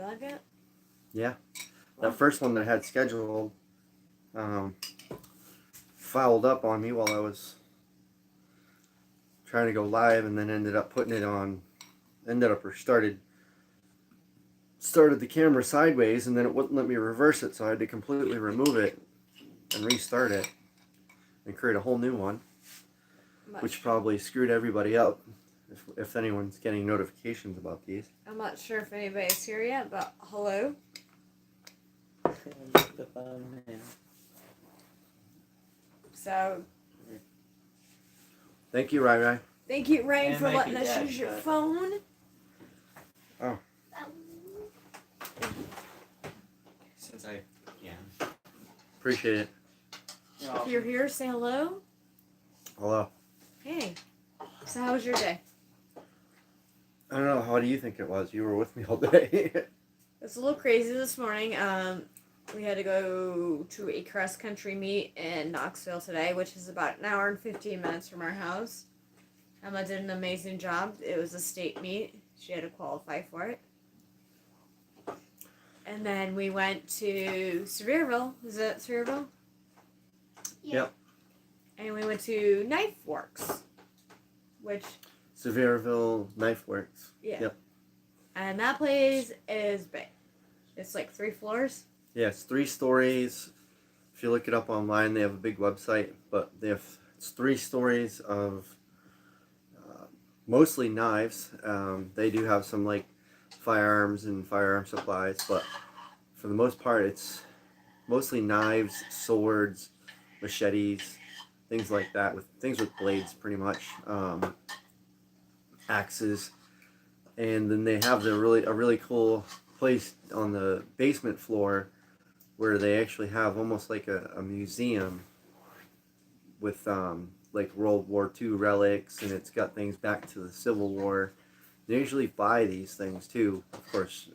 like it? Yeah. That first one that I had scheduled fouled up on me while I was trying to go live, and then ended up putting it on, started the camera sideways, and then it wouldn't let me reverse it, so I had to completely remove it and restart it and create a whole new one, which probably screwed everybody up if anyone's getting notifications about these. I'm not sure if anybody's here yet, but hello. The phone now. So, thank you, Rai Rai. thank you, Rain, And for maybe letting us Dad use your could. phone. Oh. Since I can. Appreciate it. If you're here, say hello. Hello. Hey. So, how was your day? I don't know. How do you think it was? You were with me all day. It's a little crazy this morning. We had to go to a cross-country meet in Knoxville today, which is about an hour and 15 minutes from our house. Emma did an amazing job. It was a state meet. She had to qualify for it. And then we went to Sevierville. Is it Sevierville? Yep. And we went to Knife Works, which... Sevierville Knife Works. Yeah. Yep. And that place is big. It's like 3 floors. Yeah, it's 3 stories. If you look it up online, they have a big website, but it's 3 stories of mostly knives. They do have some like firearms and firearm supplies, but for the most part, it's mostly knives, swords, machetes, things like that. Things with blades, pretty much. Axes, and then they have a really cool place on the basement floor where they actually have almost like a museum with like World War II relics, and it's got things back to the Civil War. They usually buy these things too. Of course,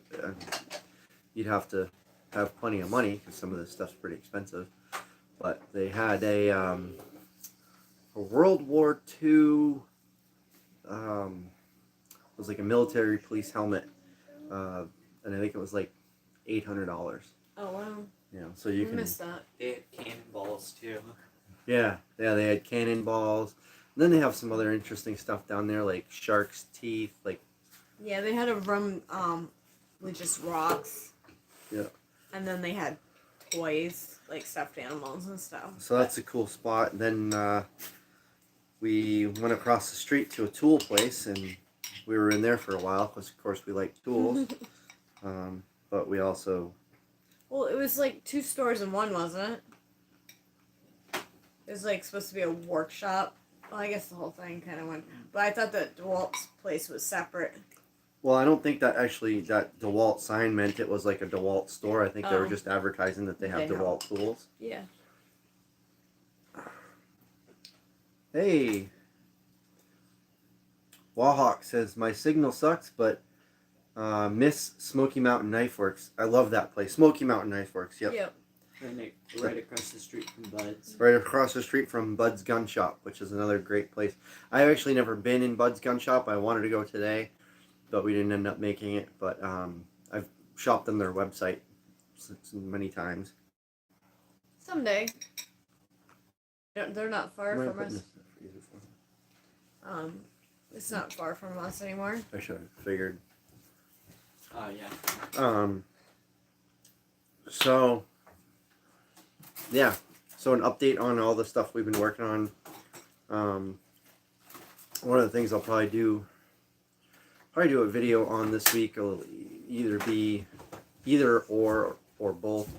you'd have to have plenty of money because some of this stuff's pretty expensive. But they had a World War II. It was like a military police helmet, and I think it was like $800. Oh, wow. Yeah, so you can missed that. They had cannonballs too. Yeah, they had cannonballs. And then they have some other interesting stuff down there, like shark's teeth, like. Yeah, they had a room with just rocks. Yeah. And then they had toys, like stuffed animals and stuff. So that's a cool spot. Then we went across the street to a tool place, and we were in there for a while because, of course, we like tools. But we also... Well, it was like 2 stores in one, wasn't it? It was like supposed to be a workshop. Well, I guess the whole thing kind of went... But I thought that DeWalt's place was separate. Well, I don't think that DeWalt sign meant it was like a DeWalt store. I think they were just advertising that they have DeWalt tools. Yeah. Hey. Wahawk says, my signal sucks, but miss Smoky Mountain Knife Works. I love that place. Smoky Mountain Knife Works, yep. Right across the street from Bud's. Right across the street from Bud's Gun Shop, which is another great place. I've actually never been in Bud's Gun Shop. I wanted to go today, but we didn't end up making it. But I've shopped on their website many times. Someday. They're not far from us. It's not far from us anymore. I should have figured. Oh, yeah. So, yeah. So an update on all the stuff we've been working on. One of the things I'll probably do a video on this week will either be or both.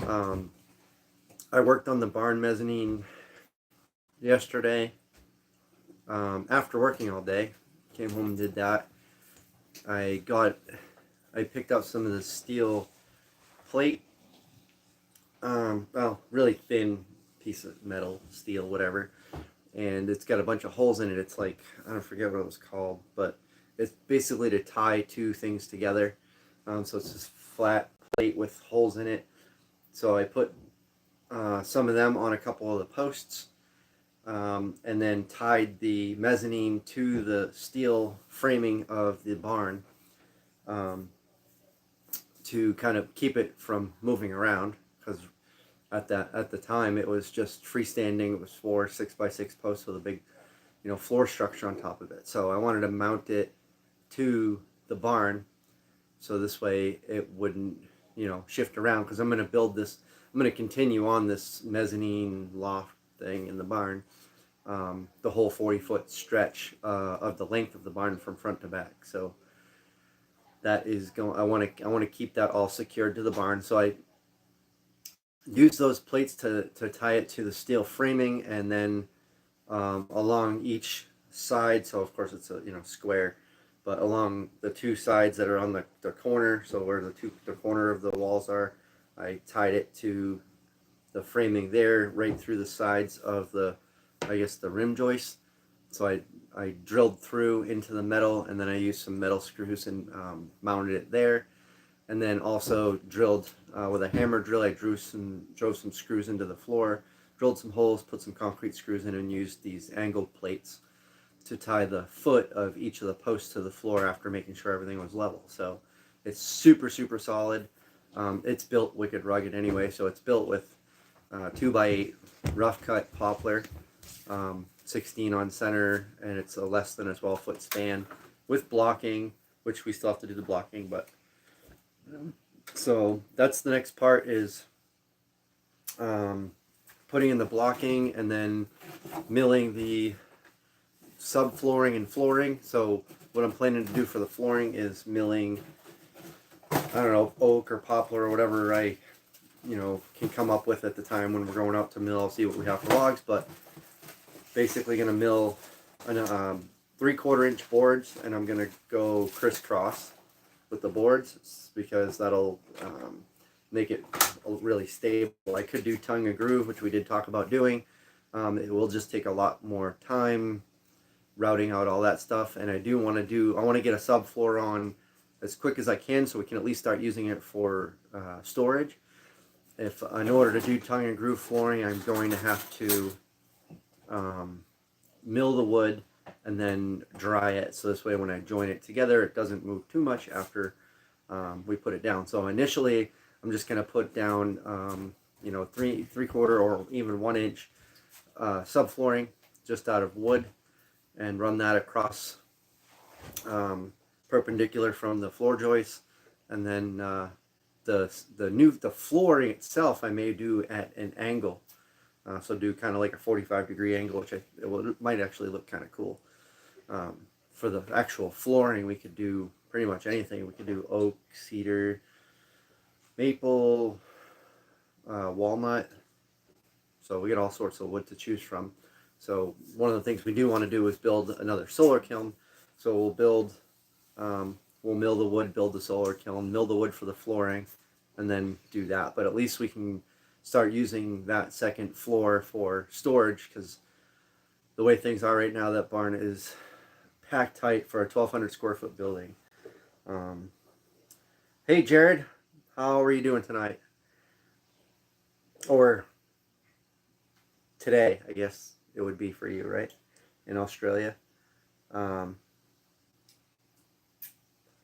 I worked on the barn mezzanine yesterday. After working all day, came home and did that. I picked up some of the steel plate. Well, really thin piece of metal, steel, whatever. And it's got a bunch of holes in it. It's like, I don't forget what it was called, but it's basically to tie 2 things together. So it's this flat plate with holes in it. So I put some of them on a couple of the posts. And then tied the mezzanine to the steel framing of the barn. to kind of keep it from moving around, because at the time it was just freestanding. It was 4 6x6 posts with a big, you know, floor structure on top of it. So I wanted to mount it to the barn, so this way it wouldn't, you know, shift around, because I'm going to build this. I'm going to continue on this mezzanine loft thing in the barn, the whole 40-foot stretch of the length of the barn from front to back. So that is going. I want to keep that all secured to the barn. So I use those plates to tie it to the steel framing, and then along each side. So of course it's a, you know, square, but along the two sides that are on the corner. So where the corner of the walls are, I tied it to the framing there, right through the sides of the, I guess, the rim joist. So I drilled through into the metal, and then I used some metal screws and mounted it there. And then also drilled with a hammer drill. I drove some screws into the floor, drilled some holes, put some concrete screws in, and used these angled plates to tie the foot of each of the posts to the floor after making sure everything was level. So it's super, super solid. It's built wicked rugged anyway, so it's built with 2x8 rough cut poplar, 16 on center, and it's a less than a 12-foot span with blocking, which we still have to do the blocking. But so that's the next part, is putting in the blocking and then milling the subflooring and flooring. So what I'm planning to do for the flooring is milling, I don't know, oak or poplar or whatever I, you know, can come up with at the time when we're going out to mill. I'll see what we have for logs, but basically going to mill 3/4 inch boards, and I'm going to go crisscross with the boards, because that'll make it really stable. I could do tongue and groove, which we did talk about doing. It will just take a lot more time routing out all that stuff, and I want to get a subfloor on as quick as I can, so we can at least start using it for storage. In order to do tongue and groove flooring, I'm going to have to mill the wood and then dry it, so this way when I join it together it doesn't move too much after we put it down. So initially I'm just going to put down you know, 3/4 or even 1 inch subflooring just out of wood, and run that across perpendicular from the floor joist, and then the flooring itself I may do at an angle. So do kind of like a 45-degree angle, which it might actually look kind of cool. For the actual flooring, we could do pretty much anything. We could do oak, cedar, maple, walnut. So we get all sorts of wood to choose from. So one of the things we do want to do is build another solar kiln. So we'll mill the wood, build the solar kiln, mill the wood for the flooring, and then do that. But at least we can start using that second floor for storage, because the way things are right now, that barn is packed tight for a 1,200 square foot building. Hey Jared, how are you doing tonight? Or today, I guess it would be for you, right? In Australia.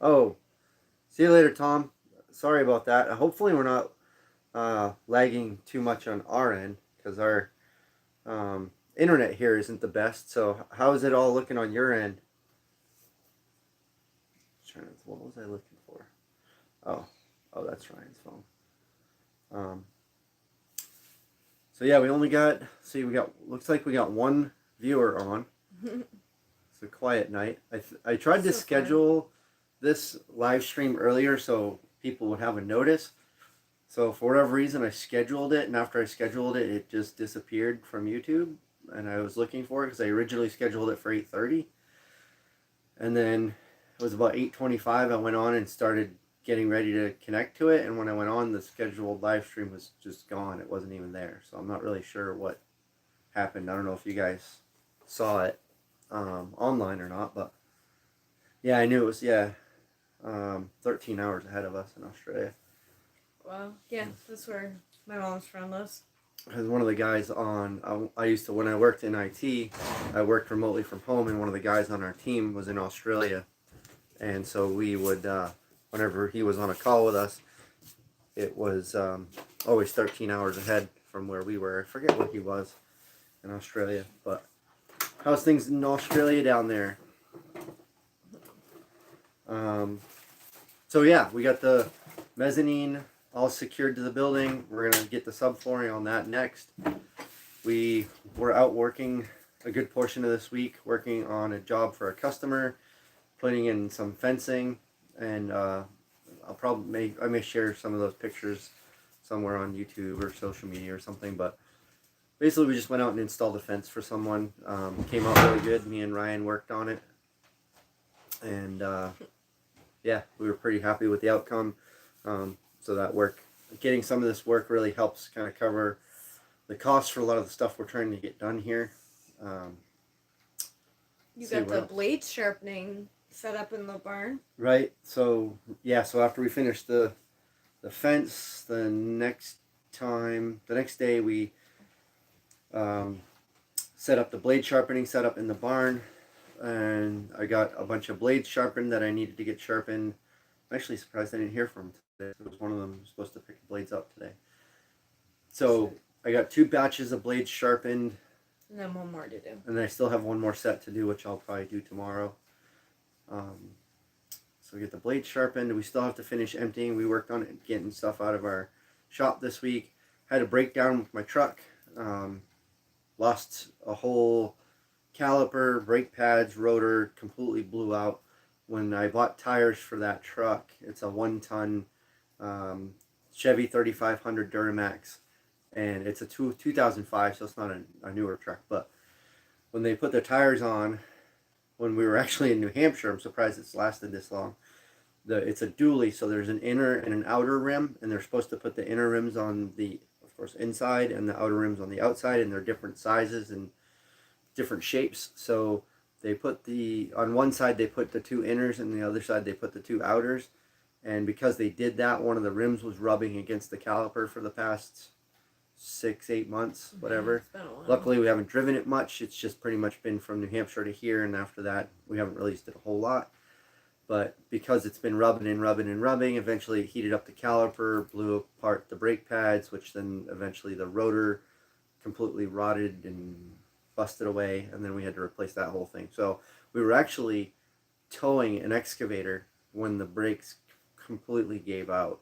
Oh, see you later, Tom. Sorry about that. Hopefully we're not lagging too much on our end, because our internet here isn't the best. So how is it all looking on your end? What was I looking for? Oh, that's Ryan's phone. So yeah, looks like we got one viewer on. It's a quiet night. I tried to schedule this live stream earlier so people would have a notice. So for whatever reason, I scheduled it, and after I scheduled it, it just disappeared from YouTube, and I was looking for it because I originally scheduled it for 8:30, and then it was about 8:25. I went on and started getting ready to connect to it, and when I went on, the scheduled live stream was just gone. It wasn't even there, so I'm not really sure what happened. I don't know if you guys saw it online or not, but yeah, I knew it was 13 hours ahead of us in Australia. Wow. Yeah, that's where my mom's from lives. Because one of the guys when I worked in IT, I worked remotely from home, and one of the guys on our team was in Australia, and so we would, whenever he was on a call with us, it was always 13 hours ahead from where we were. I forget where he was in Australia, but how's things in Australia down there? So yeah, we got the mezzanine all secured to the building. We're gonna get the subflooring on that next. We were out working a good portion of this week, working on a job for a customer, putting in some fencing, and I may share some of those pictures somewhere on YouTube or social media or something. But basically, we just went out and installed a fence for someone. Came out really good. Me and Ryan worked on it, and yeah, we were pretty happy with the outcome. So that work, getting some of this work really helps kind of cover the costs for a lot of the stuff we're trying to get done here. You got the blade sharpening set up in the barn. Right. So yeah. So after we finished the fence, the next day we set up the blade sharpening setup in the barn, and I got a bunch of blades sharpened that I needed to get sharpened. I'm actually surprised I didn't hear from him today. It was one of them who was supposed to pick the blades up today. So I got 2 batches of blades sharpened. And then one more to do. And then I still have one more set to do, which I'll probably do tomorrow. So we get the blade sharpened. We still have to finish emptying. We worked on it, getting stuff out of our shop this week. Had a breakdown with my truck. Lost a whole caliper, brake pads, rotor, completely blew out. When I bought tires for that truck, it's a 1-ton Chevy 3500 Duramax. And it's a 2005, so it's not a newer truck. But when they put the tires on, when we were actually in New Hampshire, I'm surprised it's lasted this long. It's a dually, so there's an inner and an outer rim, and they're supposed to put the inner rims on the, of course, inside, and the outer rims on the outside, and they're different sizes and different shapes. So they put on one side they put the 2 inners, and the other side they put the 2 outers. And because they did that, one of the rims was rubbing against the caliper for the past 6-8 months, whatever. It's been a while. Luckily, we haven't driven it much. It's just pretty much been from New Hampshire to here, and after that, we haven't released it a whole lot. But because it's been rubbing and rubbing and rubbing, eventually it heated up the caliper, blew apart the brake pads, which then eventually the rotor completely rotted and busted away, and then we had to replace that whole thing. So we were actually towing an excavator when the brakes completely gave out.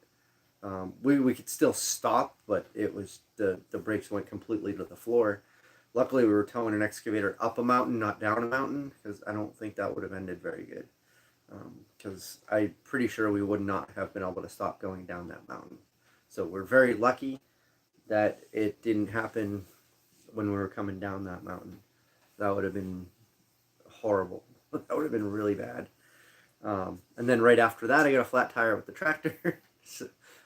We could still stop, but it was the brakes went completely to the floor. Luckily, we were towing an excavator up a mountain, not down a mountain, because I don't think that would have ended very good. Because I'm pretty sure we would not have been able to stop going down that mountain. So we're very lucky that it didn't happen when we were coming down that mountain. That would have been horrible. That would have been really bad. And then right after that, I got a flat tire with the tractor.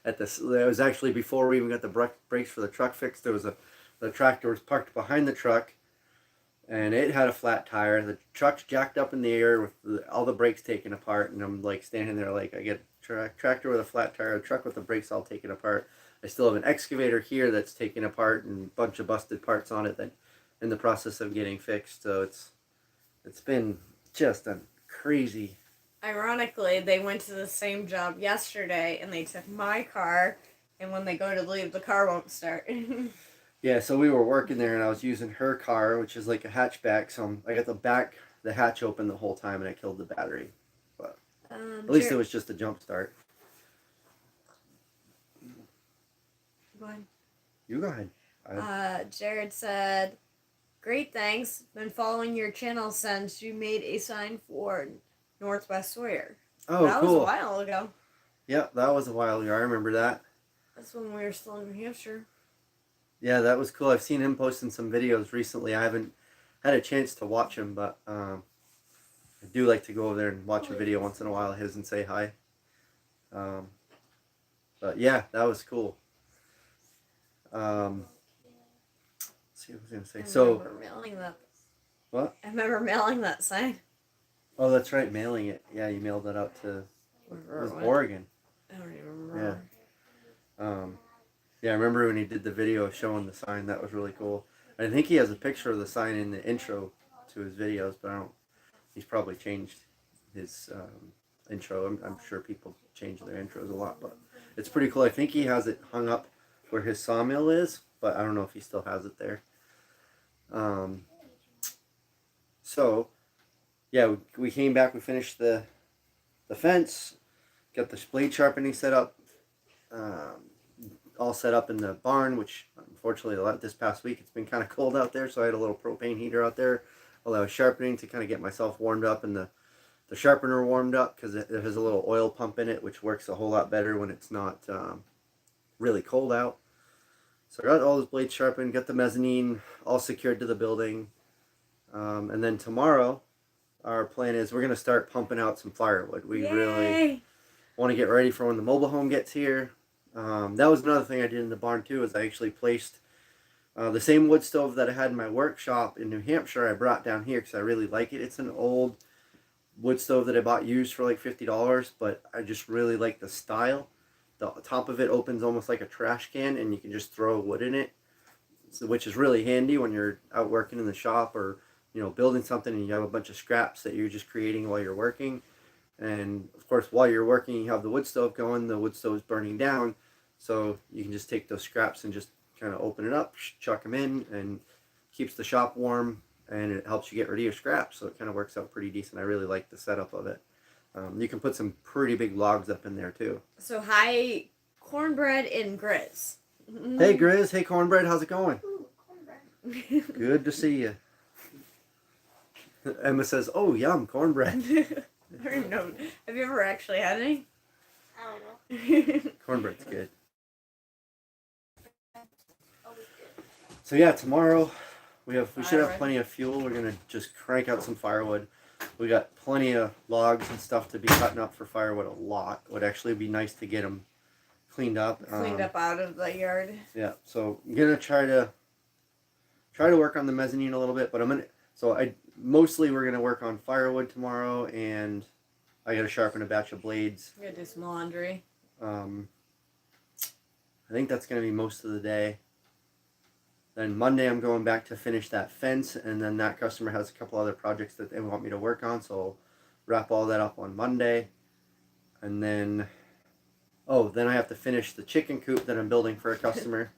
It was actually before we even got the brakes for the truck fixed. The tractor was parked behind the truck, and it had a flat tire. The truck's jacked up in the air with all the brakes taken apart, and I'm like standing there like, I get a tractor with a flat tire, a truck with the brakes all taken apart. I still have an excavator here that's taken apart and a bunch of busted parts on it that in the process of getting fixed. So it's been just a crazy. Ironically, they went to the same job yesterday, and they took my car, and when they go to leave, the car won't start. Yeah, so we were working there, and I was using her car, which is like a hatchback. So I got the hatch open the whole time, and I killed the battery. But at least it was just a jump start. Go ahead. You go ahead. Jared said, "Great, thanks. Been following your channel since you made a sign for Northwest Sawyer." Oh, that cool. was a while ago. Yeah, that was a while ago. I remember that. That's when we were still in New Hampshire. Yeah, that was cool. I've seen him posting some videos recently. I haven't had a chance to watch him, but I do like to go over there and watch a video once in a while of his and say hi. But yeah, that was cool. Let's see what I was going to say. I remember mailing that. What? I remember mailing that sign. Oh, that's right, mailing it. Yeah, you mailed that out to Oregon. I don't even remember. Yeah. Yeah, I remember when he did the video showing the sign. That was really cool. I think he has a picture of the sign in the intro to his videos, but he's probably changed his intro. I'm sure people change their intros a lot, but it's pretty cool. I think he has it hung up where his sawmill is, but I don't know if he still has it there. So yeah, we came back. We finished the fence, got the blade sharpening set up, all set up in the barn. Which unfortunately, this past week it's been kind of cold out there, so I had a little propane heater out there while I was sharpening to kind of get myself warmed up and the sharpener warmed up, because it has a little oil pump in it, which works a whole lot better when it's not really cold out. So I got all those blades sharpened, got the mezzanine all secured to the building, and then tomorrow our plan is we're going to start pumping out some firewood. We really want to get ready for when the mobile home gets here. That was another thing I did in the barn too, is I actually placed the same wood stove that I had in my workshop in New Hampshire. I brought down here because I really like it. It's an old wood stove that I bought used for like $50, but I just really like the style. The top of it opens almost like a trash can, and you can just throw wood in it, which is really handy when you're out working in the shop, or building something and you have a bunch of scraps that you're just creating while you're working. And of course, while you're working, you have the wood stove going. The wood stove is burning down, so you can just take those scraps and just kind of open it up, chuck them in, and keeps the shop warm, and it helps you get rid of your scraps. So it kind of works out pretty decent. I really like the setup of it. You can put some pretty big logs up in there too. So hi, Cornbread and Grizz. Hey Grizz, hey Cornbread, how's it going? Ooh, cornbread. Good to see you. Emma says, "Oh, yum, cornbread." I don't even know. Have you ever actually had any? I don't know. Cornbread's good. Always good. So yeah, tomorrow we should have Firewood. plenty of fuel. We're gonna just crank out some firewood. We got plenty of logs and stuff to be cutting up for firewood. A lot. Would actually be nice to get them cleaned up. Cleaned up out of the yard. Yeah. So I'm gonna try to work on the mezzanine a little bit, but mostly we're gonna work on firewood tomorrow, and I gotta sharpen a batch of blades. I'm gonna do some laundry. I think that's gonna be most of the day. Then Monday I'm going back to finish that fence, and then that customer has a couple other projects that they want me to work on, so I'll wrap all that up on Monday. And then I have to finish the chicken coop that I'm building for a customer,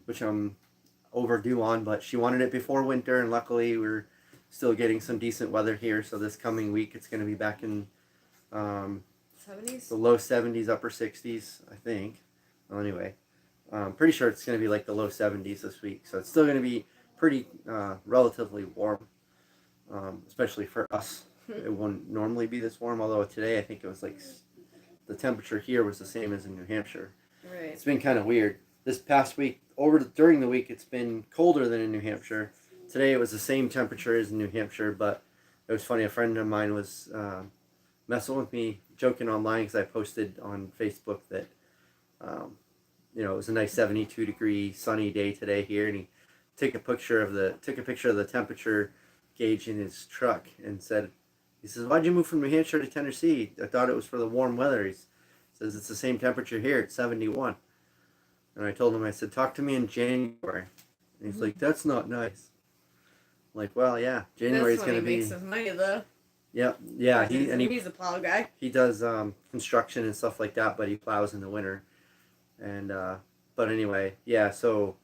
which I'm overdue on, but she wanted it before winter, and luckily we're still getting some decent weather here, so this coming week it's going to be back in 70s? the low 70s, upper 60s, I think. Well, anyway, I'm pretty sure it's going to be like the low 70s this week, so it's still going to be pretty relatively warm, especially for us. It wouldn't normally be this warm, although today I think it was like the temperature here was the same as in New Hampshire. Right. It's been kind of weird. This past week, during the week, it's been colder than in New Hampshire. Today it was the same temperature as in New Hampshire, but it was funny. A friend of mine was messing with me, joking online, because I posted on Facebook that it was a nice 72 degree sunny day today here, and he took a picture of the temperature gauge in his truck and he says, "Why'd you move from New Hampshire to Tennessee? I thought it was for the warm weather." He says, "It's the same temperature here. It's 71. And I told him, I said, "Talk to me in January." And he's like, "That's not nice." I'm like, well, yeah, January's going to be. Makes his money though. Yeah. He's a plow guy. He does construction and stuff like that, but he plows in the winter. And but anyway, yeah. So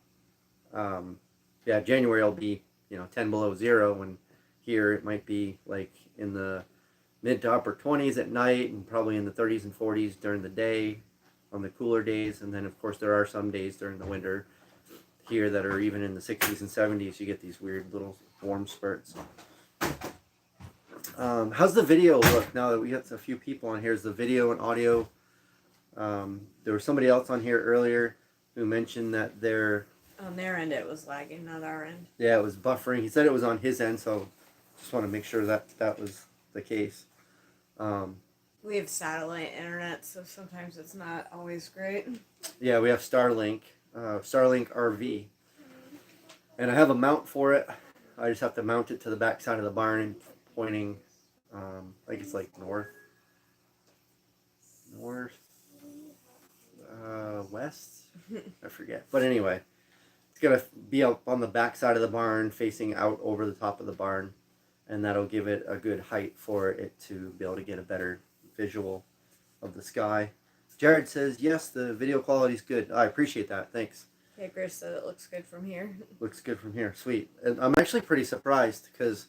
January will be 10 below zero, and here it might be like in the mid to upper 20s at night, and probably in the 30s and 40s during the day on the cooler days. And then of course there are some days during the winter here that are even in the 60s and 70s. You get these weird little warm spurts. How's the video look now that we got a few people on here? Is the video and audio? There was somebody else on here earlier who mentioned that On their end it was lagging, not our end. Yeah, it was buffering. He said it was on his end, so just want to make sure that was the case. We have satellite internet, so sometimes it's not always great. Yeah, we have Starlink RV, and I have a mount for it. I just have to mount it to the back side of the barn, pointing, I think it's like west. I forget, but anyway, it's gonna be up on the back side of the barn, facing out over the top of the barn, and that'll give it a good height for it to be able to get a better visual of the sky. Jared says, yes, the video quality is good. I appreciate that. Thanks. Yeah, Chris said it looks good from here. Looks good from here. Sweet. And I'm actually pretty surprised because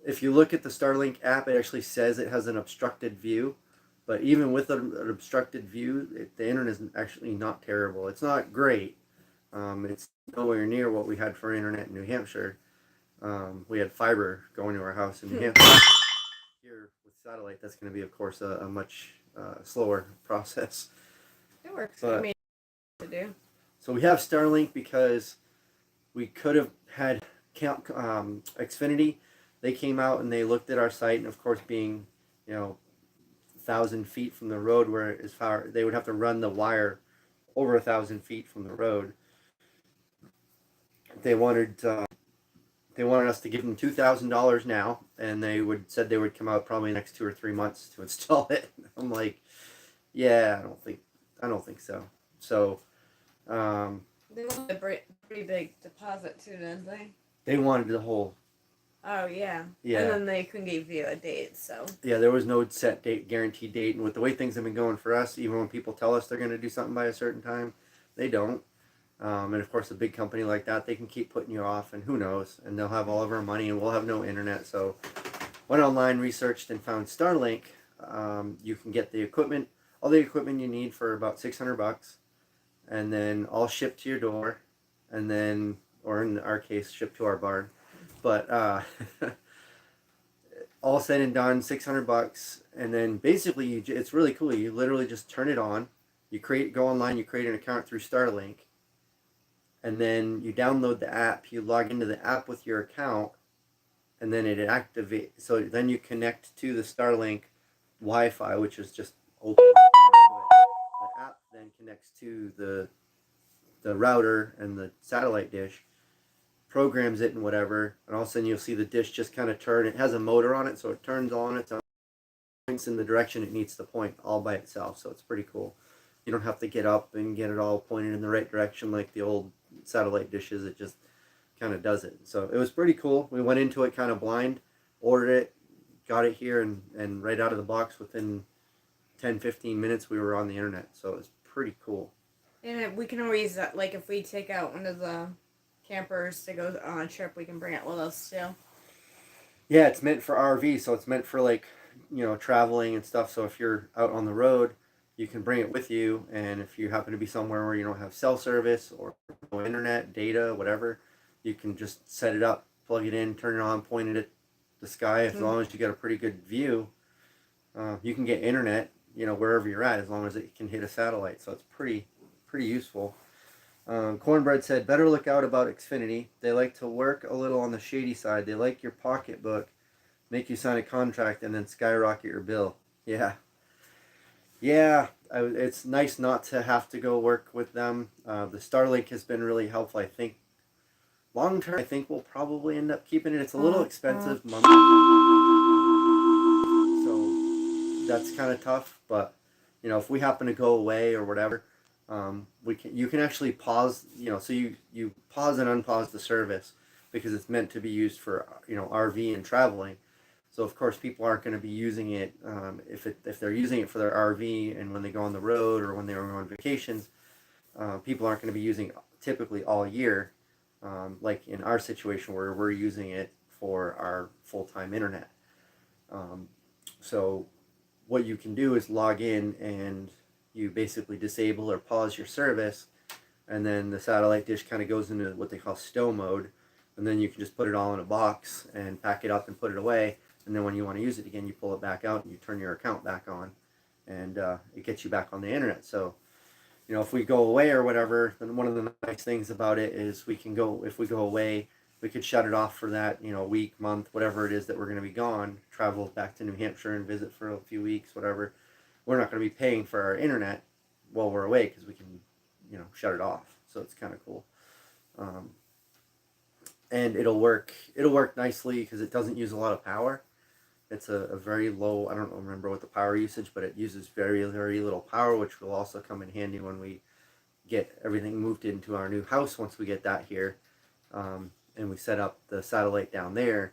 if you look at the Starlink app, it actually says it has an obstructed view. But even with an obstructed view, the internet is actually not terrible. It's not great. It's nowhere near what we had for internet in New Hampshire. We had fiber going to our house in New Hampshire. Here with satellite, that's going to be, of course, a much slower process. It works. But, I mean, to do. So we have Starlink because we could have had Xfinity. They came out and they looked at our site, and of course, being 1,000 feet from the road, where it's far, they would have to run the wire over 1,000 feet from the road. They wanted us to give them $2,000 now, and said they would come out probably the next 2 or 3 months to install it. I'm like, yeah, I don't think so. So, They wanted a pretty big deposit too, didn't they? they wanted the whole. Oh yeah. Yeah. And then they couldn't give you a date, so. Yeah, there was no set date, guaranteed date, and with the way things have been going for us, even when people tell us they're going to do something by a certain time, they don't. And of course, a big company like that, they can keep putting you off, and who knows? And they'll have all of our money, and we'll have no internet. So, went online, researched, and found Starlink. You can get the equipment, all the equipment you need for about $600, and then all shipped to your door, and then, or in our case, shipped to our barn. But all said and done, $600, and then basically, it's really cool. You literally just turn it on. You go online, you create an account through Starlink. And then you download the app, you log into the app with your account, and then it activates. So then you connect to the Starlink Wi-Fi, which is just open. The app then connects to the router and the satellite dish, programs it and whatever, and all of a sudden you'll see the dish just kind of turn. It has a motor on it, so it turns on its own, points in the direction it needs to point all by itself. So it's pretty cool. You don't have to get up and get it all pointed in the right direction like the old satellite dishes. It just kind of does it. So it was pretty cool. We went into it kind of blind, ordered it, got it here, and right out of the box within 10-15 minutes we were on the internet. So it was pretty cool. And we can always, like, if we take out one of the campers to go on a trip, we can bring it with us too. Yeah, it's meant for RV, so it's meant for, like, traveling and stuff. So if you're out on the road, you can bring it with you, and if you happen to be somewhere where you don't have cell service or no internet, data, whatever, you can just set it up, plug it in, turn it on, point it at the sky. As long as you get a pretty good view, you can get internet, wherever you're at, as long as it can hit a satellite. So it's pretty useful. Cornbread said, better look out about Xfinity. They like to work a little on the shady side. They like your pocketbook, make you sign a contract, and then skyrocket your bill. Yeah, it's nice not to have to go work with them. The Starlink has been really helpful. I think long term, I think we'll probably end up keeping it. It's a little expensive monthly, so that's kind of tough. But if we happen to go away or whatever, you can actually pause. So you pause and unpause the service because it's meant to be used for RV and traveling. So of course people aren't going to be using it if they're using it for their RV, and when they go on the road or when they're on vacations, people aren't going to be using it typically all year, like in our situation where we're using it for our full-time internet. So what you can do is log in and you basically disable or pause your service, and then the satellite dish kind of goes into what they call stow mode, and then you can just put it all in a box and pack it up and put it away. And then when you want to use it again, you pull it back out and you turn your account back on, and it gets you back on the internet. So, if we go away or whatever, then one of the nice things about it is if we go away, we could shut it off for that, week, month, whatever it is that we're going to be gone, travel back to New Hampshire and visit for a few weeks, whatever. We're not going to be paying for our internet while we're away because we can, shut it off. So it's kind of cool. And it'll work nicely because it doesn't use a lot of power. It's a very low, I don't remember what the power usage, but it uses very, very little power, which will also come in handy when we get everything moved into our new house. Once we get that here, and we set up the satellite down there,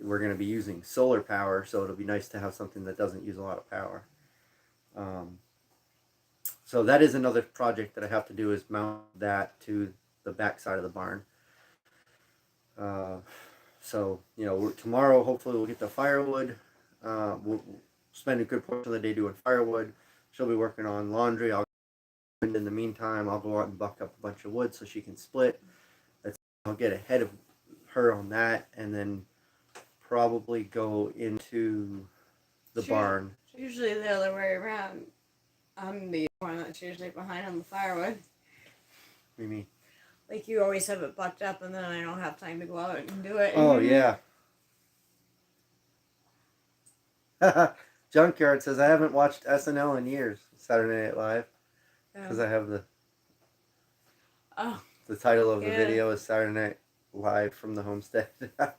we're going to be using solar power, so it'll be nice to have something that doesn't use a lot of power. So that is another project that I have to do, is mount that to the back side of the barn. So, you know, tomorrow hopefully we'll get the firewood. We'll spend a good portion of the day doing firewood. She'll be working on laundry. In the meantime, I'll go out and buck up a bunch of wood so she can split. I'll get ahead of her on that, and then probably go into the barn. Usually the other way around. I'm the one that's usually behind on the firewood. What do you mean? Like, you always have it bucked up, and then I don't have time to go out and do it. Oh, yeah. Junkyard says, I haven't watched SNL in years, Saturday Night Live, because I have the title of the video is Saturday Night Live from the Homestead. I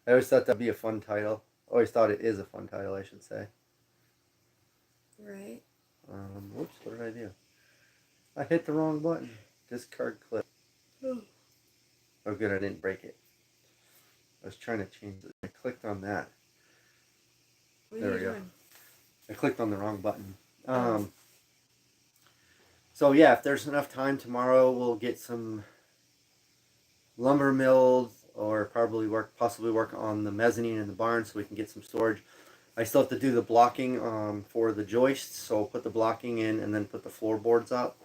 always thought that'd be a fun title. Always thought it is a fun title, I should say. Right. Whoops, what did I do? I hit the wrong button. Discard clip. Oh, good, I didn't break it. I was trying to change it. I clicked on that. There we go. I clicked on the wrong button. So yeah, if there's enough time tomorrow, we'll get some lumber milled, or possibly work on the mezzanine in the barn so we can get some storage. I still have to do the blocking for the joists, so I'll put the blocking in and then put the floorboards up.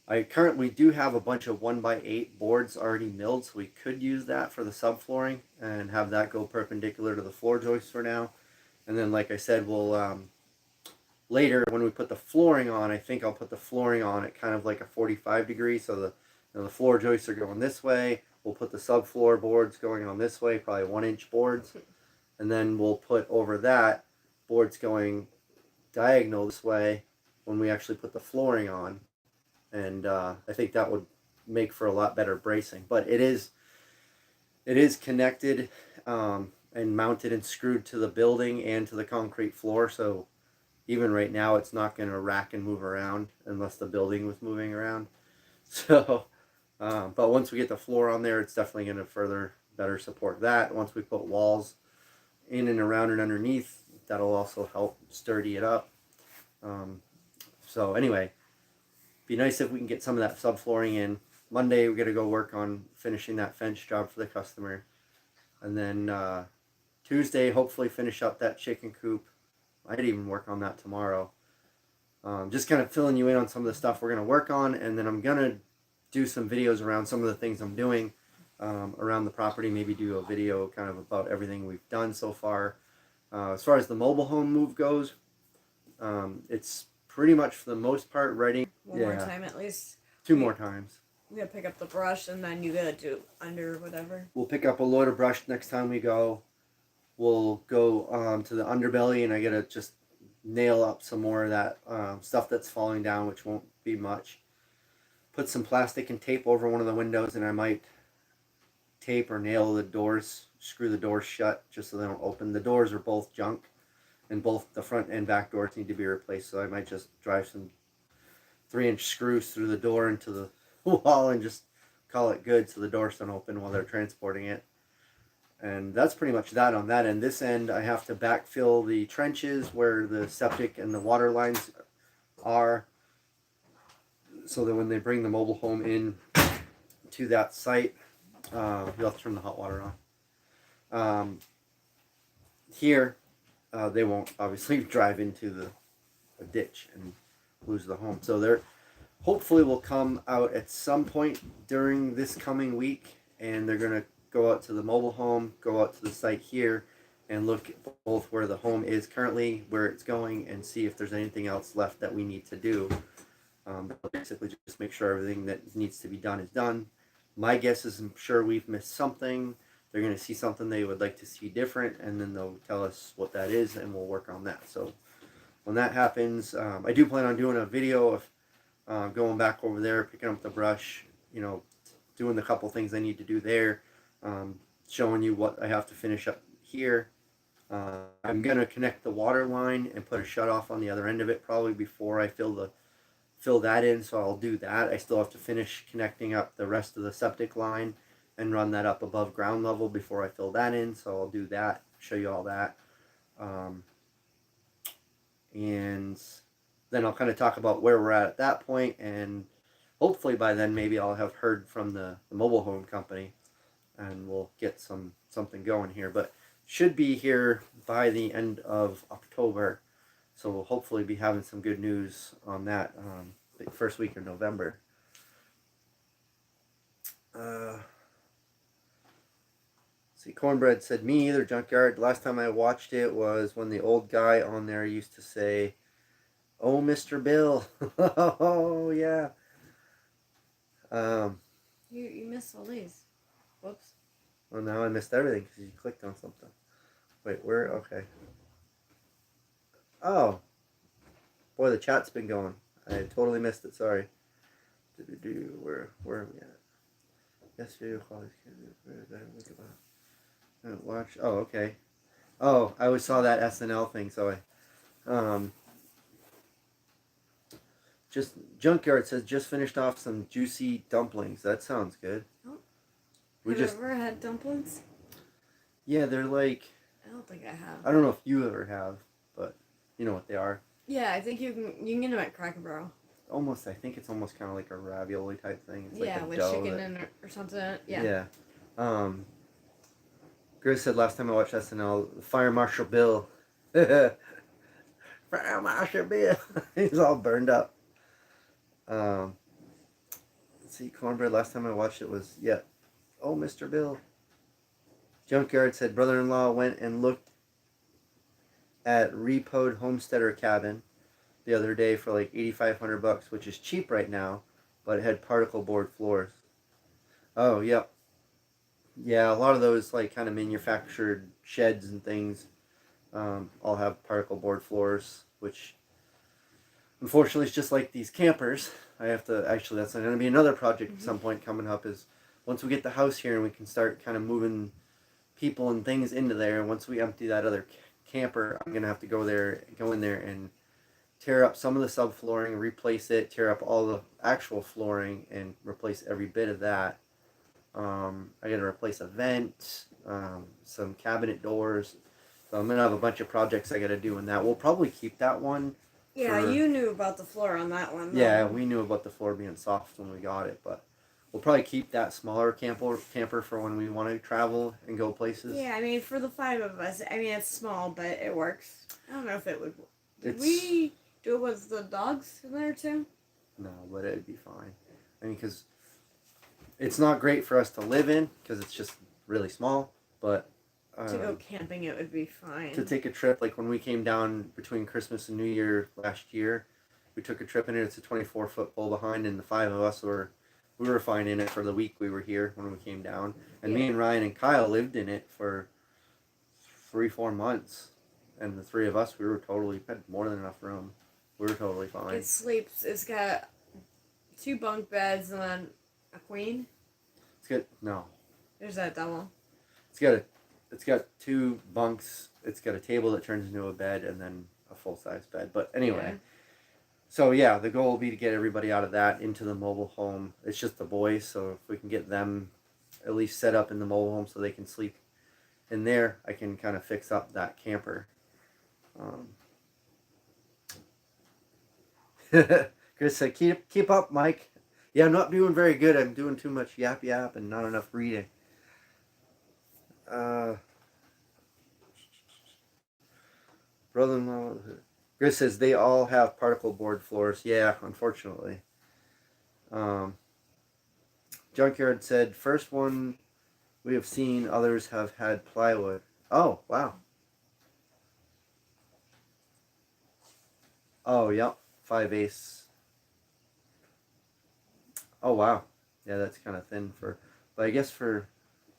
I currently do have a bunch of 1x8 boards already milled, so we could use that for the subflooring and have that go perpendicular to the floor joists for now. And then, like I said, we'll later when we put the flooring on, I think I'll put the flooring on at kind of like a 45 degree, so the floor joists are going this way. We'll put the subfloor boards going on this way, probably 1-inch boards, and then we'll put over that boards going diagonal this way when we actually put the flooring on. And I think that would make for a lot better bracing. But it is connected and mounted and screwed to the building and to the concrete floor. So even right now, it's not going to rack and move around unless the building was moving around. So, but once we get the floor on there, it's definitely going to better support that. Once we put walls in and around and underneath, that'll also help sturdy it up. So anyway, be nice if we can get some of that subflooring in. Monday, we got to go work on finishing that fence job for the customer. And then Tuesday, hopefully finish up that chicken coop. I'd even work on that tomorrow. Just kind of filling you in on some of the stuff we're going to work on. And then I'm going to do some videos around some of the things I'm doing around the property. Maybe do a video kind of about everything we've done so far. As far as the mobile home move goes, it's pretty much for the most part ready. One more time at least. 2 more times. We gotta pick up the brush, and then you gotta do under whatever. We'll pick up a load of brush next time we go. We'll go to the underbelly, and I gotta just nail up some more of that stuff that's falling down, which won't be much. Put some plastic and tape over one of the windows, and I might tape or nail the doors, screw the doors shut just so they don't open. The doors are both junk, and both the front and back doors need to be replaced, so I might just drive some 3-inch screws through the door into the wall and just call it good so the doors don't open while they're transporting it. And that's pretty much that on that end. This end, I have to backfill the trenches where the septic and the water lines are, so that when they bring the mobile home in to that site, you'll have to turn the hot water on. Here, they won't obviously drive into a ditch and lose the home. So they're hopefully will come out at some point during this coming week, and they're going to go out to the mobile home, go out to the site here, and look at both where the home is currently, where it's going, and see if there's anything else left that we need to do. Basically just make sure everything that needs to be done is done. My guess is I'm sure we've missed something. They're going to see something they would like to see different, and then they'll tell us what that is, and we'll work on that. So when that happens, I do plan on doing a video of going back over there, picking up the brush, doing the couple things I need to do there, showing you what I have to finish up here. I'm going to connect the water line and put a shut off on the other end of it probably before I fill that in, so I'll do that. I still have to finish connecting up the rest of the septic line and run that up above ground level before I fill that in, so I'll do that, show you all that. And then I'll kind of talk about where we're at that point, and hopefully by then maybe I'll have heard from the mobile home company, and we'll get something going here. But should be here by the end of October, so we'll hopefully be having some good news on that the first week of November. See, Cornbread said, me either, Junkyard. Last time I watched it was when the old guy on there used to say, "Oh, Mr. Bill." Oh, yeah. You missed all these. Whoops. Well, now I missed everything because you clicked on something. Wait, where? Okay. Oh. Boy, the chat's been going. I totally missed it. Sorry. Where are we at? Yesterday, watch. Oh, okay. Oh, I always saw that SNL thing, so just Junkyard says just finished off some juicy dumplings. That sounds good. Oh. We Have you ever had dumplings? Yeah, they're like, I don't think I have. I don't know if you ever have, but you know what they are. Yeah, I think you can get them at Cracker Barrel. I think it's almost kind of like a ravioli type thing. It's yeah, like a with dough chicken in it or something. Yeah. Yeah. Grizz said last time I watched SNL, Fire Marshal Bill. Fire Marshal Bill. He's all burned up. Let's see, Cornbread, last time I watched it was, oh, Mr. Bill. Junkyard said brother-in-law went and looked at repoed homesteader cabin the other day for like $8,500, which is cheap right now, but it had particle board floors. Oh, yep. Yeah, a lot of those like kind of manufactured sheds and things all have particle board floors, which unfortunately is just like these campers. I have to, actually that's going to be another project at some point coming up, is once we get the house here and we can start kind of moving people and things into there, and once we empty that other camper, I'm going to have to go in there and tear up some of the subflooring, replace it, tear up all the actual flooring, and replace every bit of that. I got to replace a vent, some cabinet doors. So I'm going to have a bunch of projects I got to do in that. We'll probably keep that one. Yeah, you knew about the floor on that one. Though. Yeah, we knew about the floor being soft when we got it, but we'll probably keep that smaller camper for when we want to travel and go places. Yeah, I mean, for the 5 of us, I mean, it's small, but it works. I don't know if it would. Did we do it with the dogs in there too? No, but it'd be fine. I mean, because it's not great for us to live in because it's just really small, but to go camping, it would be fine. To take a trip, like when we came down between Christmas and New Year last year, we took a trip in it. It's a 24-foot pull behind, and the 5 of us we were fine in it for the week we were here when we came down. And me and Ryan and Kyle lived in it for 3-4 months, and the 3 of us, we had more than enough room. We were totally fine. It sleeps. It's got 2 bunk beds and then a queen. There's that double. It's got 2 bunks. It's got a table that turns into a bed, and then a full-size bed. But anyway, so yeah, the goal will be to get everybody out of that into the mobile home. It's just the boys, so if we can get them at least set up in the mobile home so they can sleep in there, I can kind of fix up that camper. Chris said, keep up, Mike. Yeah, I'm not doing very good. I'm doing too much yap and not enough reading. Brother-in-law, Chris says they all have particle board floors. Yeah, unfortunately. Junkyard said first one we have seen, others have had plywood. Oh, wow. Oh, yep. 5/8. Oh, wow. Yeah, that's kind of thin but I guess for,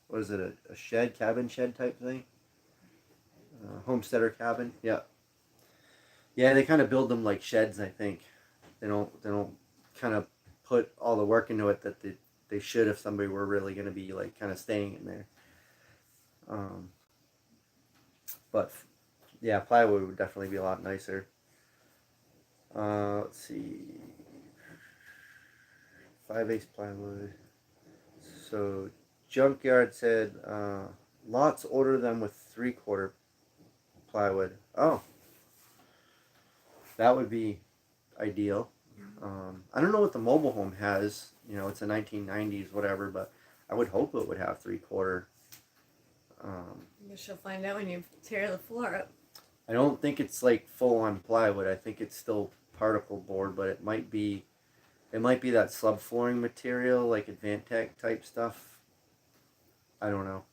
what is it, a cabin shed type thing? Homesteader cabin, yeah. Yeah, they kind of build them like sheds, I think. They don't kind of put all the work into it that they should if somebody were really going to be like kind of staying in there. But yeah, plywood would definitely be a lot nicer. Let's see. 5/8 plywood. So Junkyard said lots order them with 3/4 plywood. Oh, that would be ideal. I don't know what the mobile home has. You know, it's a 1990s whatever, but I would hope it would have 3/4. I guess you'll find out when you tear the floor up. I don't think it's like full on plywood. I think it's still particle board, but it might be that subflooring material, like Advantech type stuff. I don't know.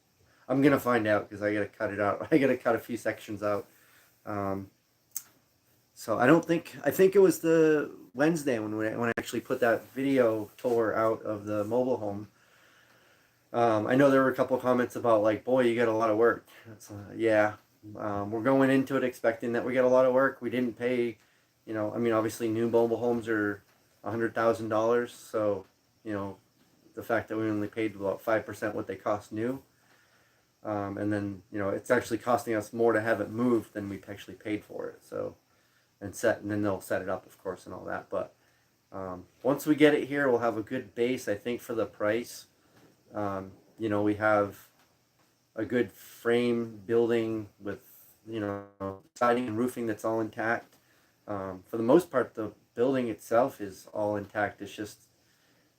I'm gonna find out because I gotta cut it out. I gotta cut a few sections out. So I think it was the Wednesday when I actually put that video tour out of the mobile home. I know there were a couple of comments about like, boy, you got a lot of work. Yeah. We're going into it expecting that we get a lot of work. We didn't pay, you know, I mean, obviously new mobile homes are $100,000. So, you know, the fact that we only paid about 5% what they cost new. And then, you know, it's actually costing us more to have it moved than we actually paid for it. So, and then they'll set it up, of course, and all that. But once we get it here, we'll have a good base, I think, for the price. You know, we have a good frame building with, you know, siding and roofing that's all intact. For the most part, the building itself is all intact. It's just,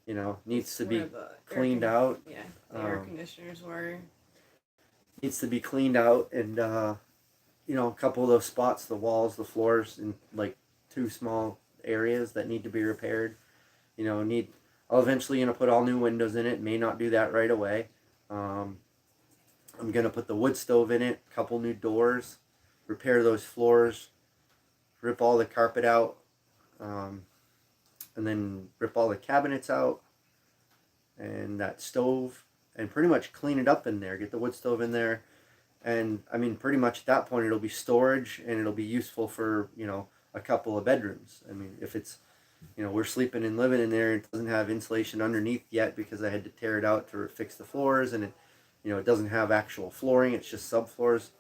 you know, needs to be cleaned out. Yeah, the air conditioners were. Needs to be cleaned out, and you know, a couple of those spots, the walls, the floors, in like 2 small areas that need to be repaired. You know, I'll eventually, you know, put all new windows in it. May not do that right away. I'm gonna put the wood stove in it, a couple new doors, repair those floors, rip all the carpet out, and then rip all the cabinets out, and that stove, and pretty much clean it up in there. Get the wood stove in there. And I mean, pretty much at that point, it'll be storage and it'll be useful for, you know, a couple of bedrooms. I mean, if it's, you know, we're sleeping and living in there, it doesn't have insulation underneath yet because I had to tear it out to fix the floors, and it, you know, it doesn't have actual flooring. It's just subfloors.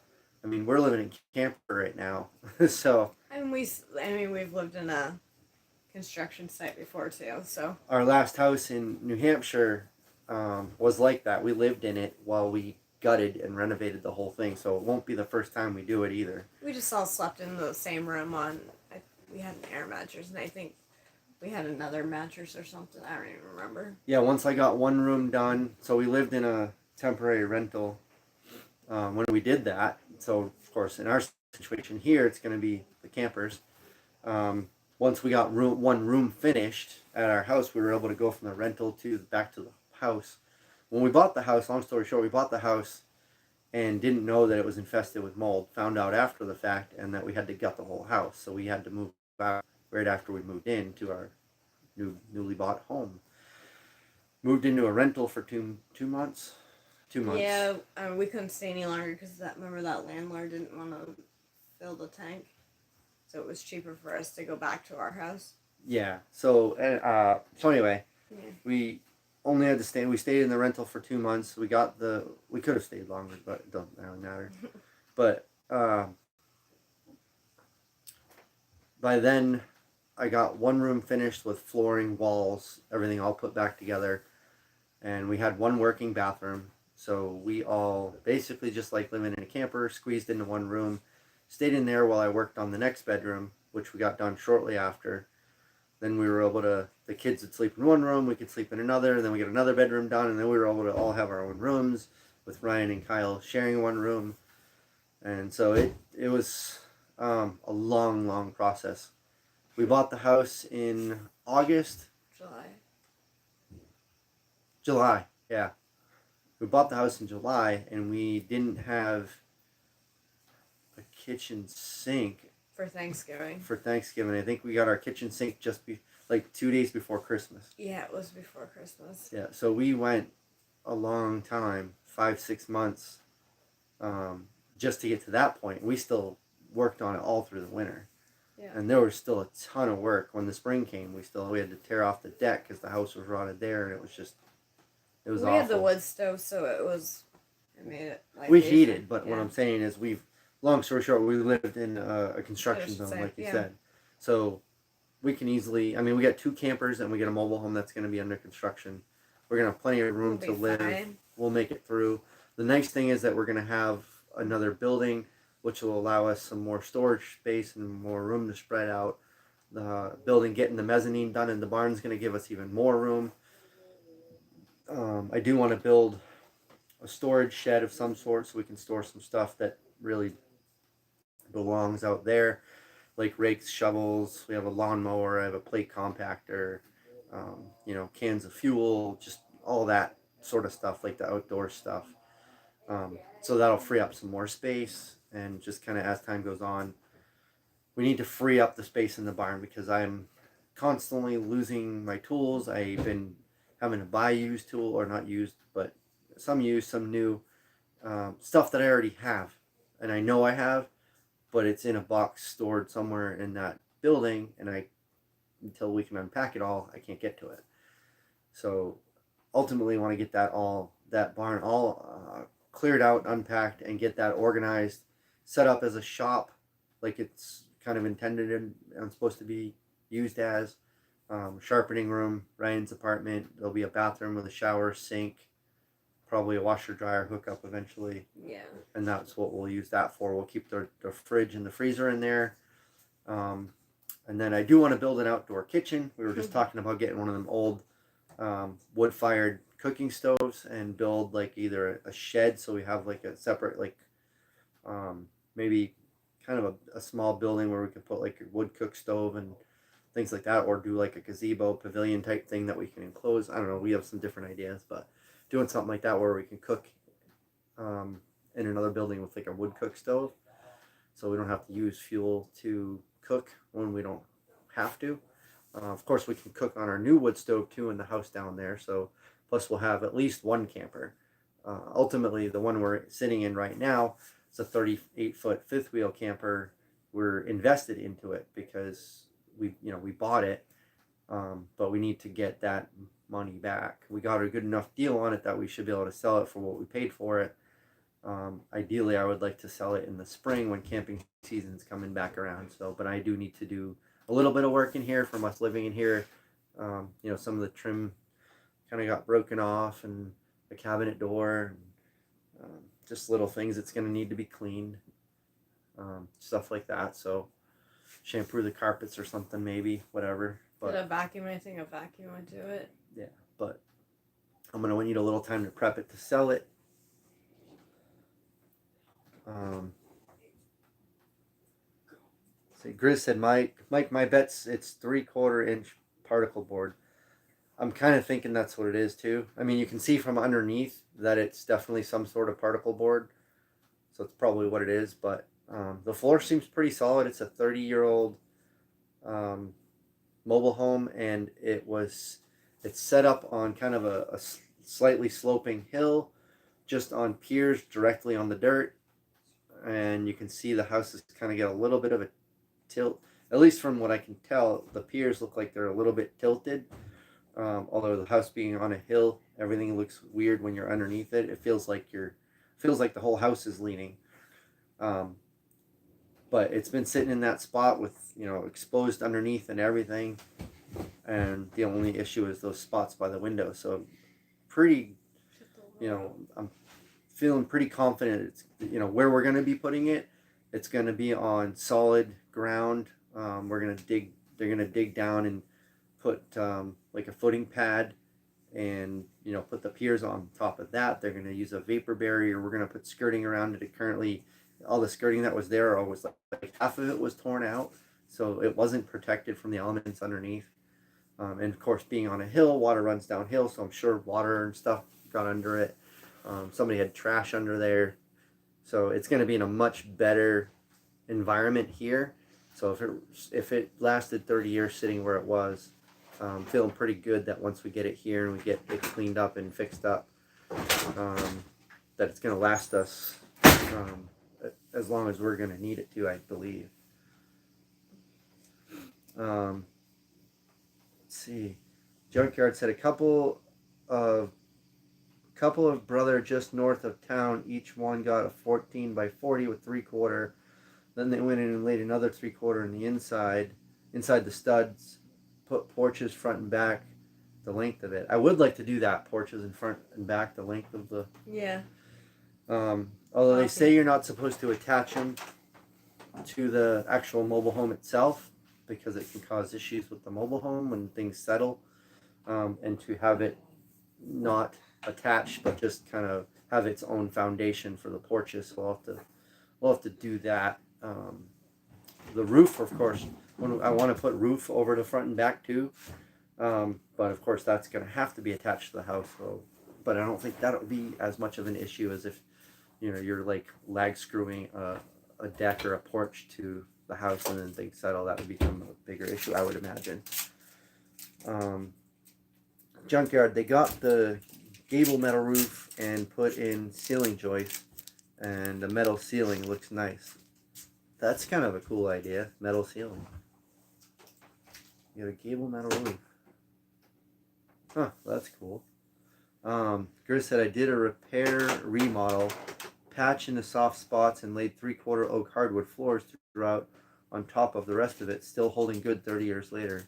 I mean, we're living in camper right now, so. And we've lived in a construction site before too. So Our last house in New Hampshire was like that. We lived in it while we gutted and renovated the whole thing, so it won't be the first time we do it either. we just all slept in the same room we had an air mattress, and I think we had another mattress or something. I don't even remember. Yeah, once I got one room done, so we lived in a temporary rental when we did that. So of course, in our situation here, it's going to be the campers. Once we got one room finished at our house, we were able to go from the rental back to the house. When we bought the house, long story short, we bought the house and didn't know that it was infested with mold. Found out after the fact, and that we had to gut the whole house. So we had to move out right after we moved into our newly bought home. Moved into a rental for 2 months. 2 months. Yeah, we couldn't stay any longer because remember that landlord didn't want to fill the tank, so it was cheaper for us to go back to our house. Yeah. So anyway, Yeah. we only had to stay. We stayed in the rental for 2 months. We could have stayed longer, but it doesn't really matter. But by then, I got one room finished with flooring, walls, everything all put back together, and we had one working bathroom. So we all basically, just like living in a camper, squeezed into one room, stayed in there while I worked on the next bedroom, which we got done shortly after. Then we were able to, the kids would sleep in one room, we could sleep in another, and then we get another bedroom done, and then we were able to all have our own rooms, with Ryan and Kyle sharing one room. And so it was a long process. We bought the house in August. July, yeah. We bought the house in July, and we didn't have a kitchen sink For Thanksgiving. I think we got our kitchen sink just like 2 days before Christmas. Yeah, it was before Christmas. Yeah, so we went a long time, 5-6 months, just to get to that point. We still worked on it all through the winter. Yeah. And there was still a ton of work. When the spring came, we had to tear off the deck because the house was rotted there, and it was awful. We had the wood stove, so it made it like we easier. heated, but what I'm saying is long story short, we lived in a construction zone, like you said. So we can easily, we got 2 campers and we get a mobile home that's going to be under construction. We're going to have plenty of room to live. Fine. We'll make it through. The nice thing is that we're going to have another building, which will allow us some more storage space and more room to spread out. the building, getting the mezzanine done in the barn is going to give us even more room. I do want to build a storage shed of some sort so we can store some stuff that really belongs out there, like rakes, shovels. We have a lawnmower. I have a plate compactor. Cans of fuel, just all that sort of stuff, like the outdoor stuff. So that'll free up some more space, and just kind of as time goes on, we need to free up the space in the barn because I'm constantly losing my tools. I've been having to buy used tool, or not used, but some used, some new, stuff that I already have, and I know I have, but it's in a box stored somewhere in that building, and until we can unpack it all, I can't get to it. So ultimately, I want to get that barn all cleared out, unpacked, and get that organized, set up as a shop, like it's kind of intended and supposed to be used as. Sharpening room, Ryan's apartment. There'll be a bathroom with a shower, sink, probably a washer dryer hookup eventually. Yeah. And that's what we'll use that for. We'll keep the fridge and the freezer in there. And then I do want to build an outdoor kitchen. We were just talking about getting one of them old wood-fired cooking stoves and build like either a shed, so we have like a separate, like maybe kind of a small building where we could put like a wood cook stove and things like that, or do like a gazebo pavilion type thing that we can enclose. I don't know, we have some different ideas, but doing something like that where we can cook in another building with like a wood cook stove, so we don't have to use fuel to cook when we don't have to. Of course, we can cook on our new wood stove too in the house down there, so plus we'll have at least one camper. Ultimately, the one we're sitting in right now, it's a 38-foot fifth wheel camper. We're invested into it because we bought it, but we need to get that money back. We got a good enough deal on it that we should be able to sell it for what we paid for it. Ideally, I would like to sell it in the spring when camping season's coming back around. But I do need to do a little bit of work in here from us living in here. Some of the trim kind of got broken off, and the cabinet door, and just little things that's going to need to be cleaned, stuff like that. So shampoo the carpets or something, maybe, whatever. Put a vacuum, I think a vacuum would do it. Yeah, but I'm going to need a little time to prep it to sell it. Grizz said, Mike, my bet's it's 3/4 inch particle board. I'm kind of thinking that's what it is too. I mean, you can see from underneath that it's definitely some sort of particle board, so it's probably what it is. But the floor seems pretty solid. It's a 30-year-old mobile home, and it's set up on kind of a slightly sloping hill, just on piers directly on the dirt, and you can see the houses kind of get a little bit of a tilt. At least from what I can tell, the piers look like they're a little bit tilted. Although the house being on a hill, everything looks weird when you're underneath it. It feels like the whole house is leaning. But it's been sitting in that spot with exposed underneath and everything, and the only issue is those spots by the window. So pretty, I'm feeling pretty confident it's where we're going to be putting it. It's going to be on solid ground. They're going to dig down and put like a footing pad, and put the piers on top of that. They're going to use a vapor barrier. We're going to put skirting around it. Currently, all the skirting that was there, always like half of it was torn out, so it wasn't protected from the elements underneath. And of course, being on a hill, water runs downhill, so I'm sure water and stuff got under it. Somebody had trash under there, so it's going to be in a much better environment here. So if it lasted 30 years sitting where it was, feeling pretty good that once we get it here and we get it cleaned up and fixed up, that it's going to last us as long as we're going to need it to, I believe. Let's see. Junkyard said a couple of brother just north of town, each one got a 14 by 40 with 3/4. Then they went in and laid another 3/4 in the inside the studs, put porches front and back the length of it. I would like to do that, porches in front and back the length of the... Yeah. Although they say you're not supposed to attach them to the actual mobile home itself, because it can cause issues with the mobile home when things settle, and to have it not attached but just kind of have its own foundation for the porches. So we'll have to do that. The roof, of course, I want to put roof over the front and back too, but of course that's going to have to be attached to the house. So, but I don't think that'll be as much of an issue as if you're like lag screwing a deck or a porch to the house and then things settle. That would become a bigger issue, I would imagine. Junkyard, they got the gable metal roof and put in ceiling joists, and the metal ceiling looks nice. That's kind of a cool idea, metal ceiling. You got a gable metal roof. Huh, that's cool. Grizz said, I did a repair remodel, patch in the soft spots, and laid 3/4 oak hardwood floors throughout on top of the rest of it, still holding good 30 years later.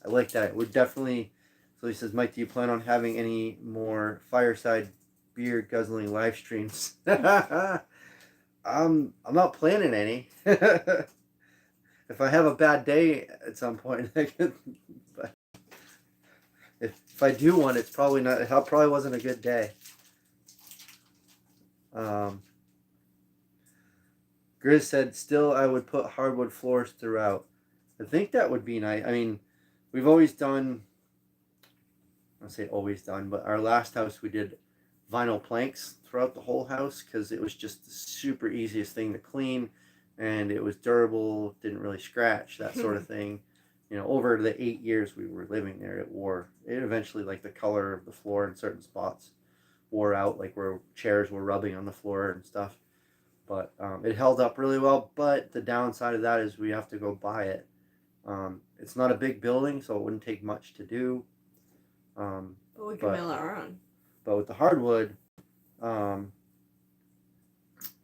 I like that. It would definitely. So he says, Mike, do you plan on having any more fireside beer guzzling live streams? I'm not planning any. If I have a bad day at some point, I could, but if I do one, it's probably not. It probably wasn't a good day. Grizz said, still, I would put hardwood floors throughout. I think that would be nice. I mean, we've always done. I don't say always done, but our last house we did vinyl planks throughout the whole house because it was just the super easiest thing to clean, and it was durable, didn't really scratch, that sort of thing. Over the 8 years we were living there, it eventually, like the color of the floor in certain spots wore out, like where chairs were rubbing on the floor and stuff. But it held up really well. But the downside of that is we have to go buy it. It's not a big building, so it wouldn't take much to do. But we can mill our own. But with the hardwood, I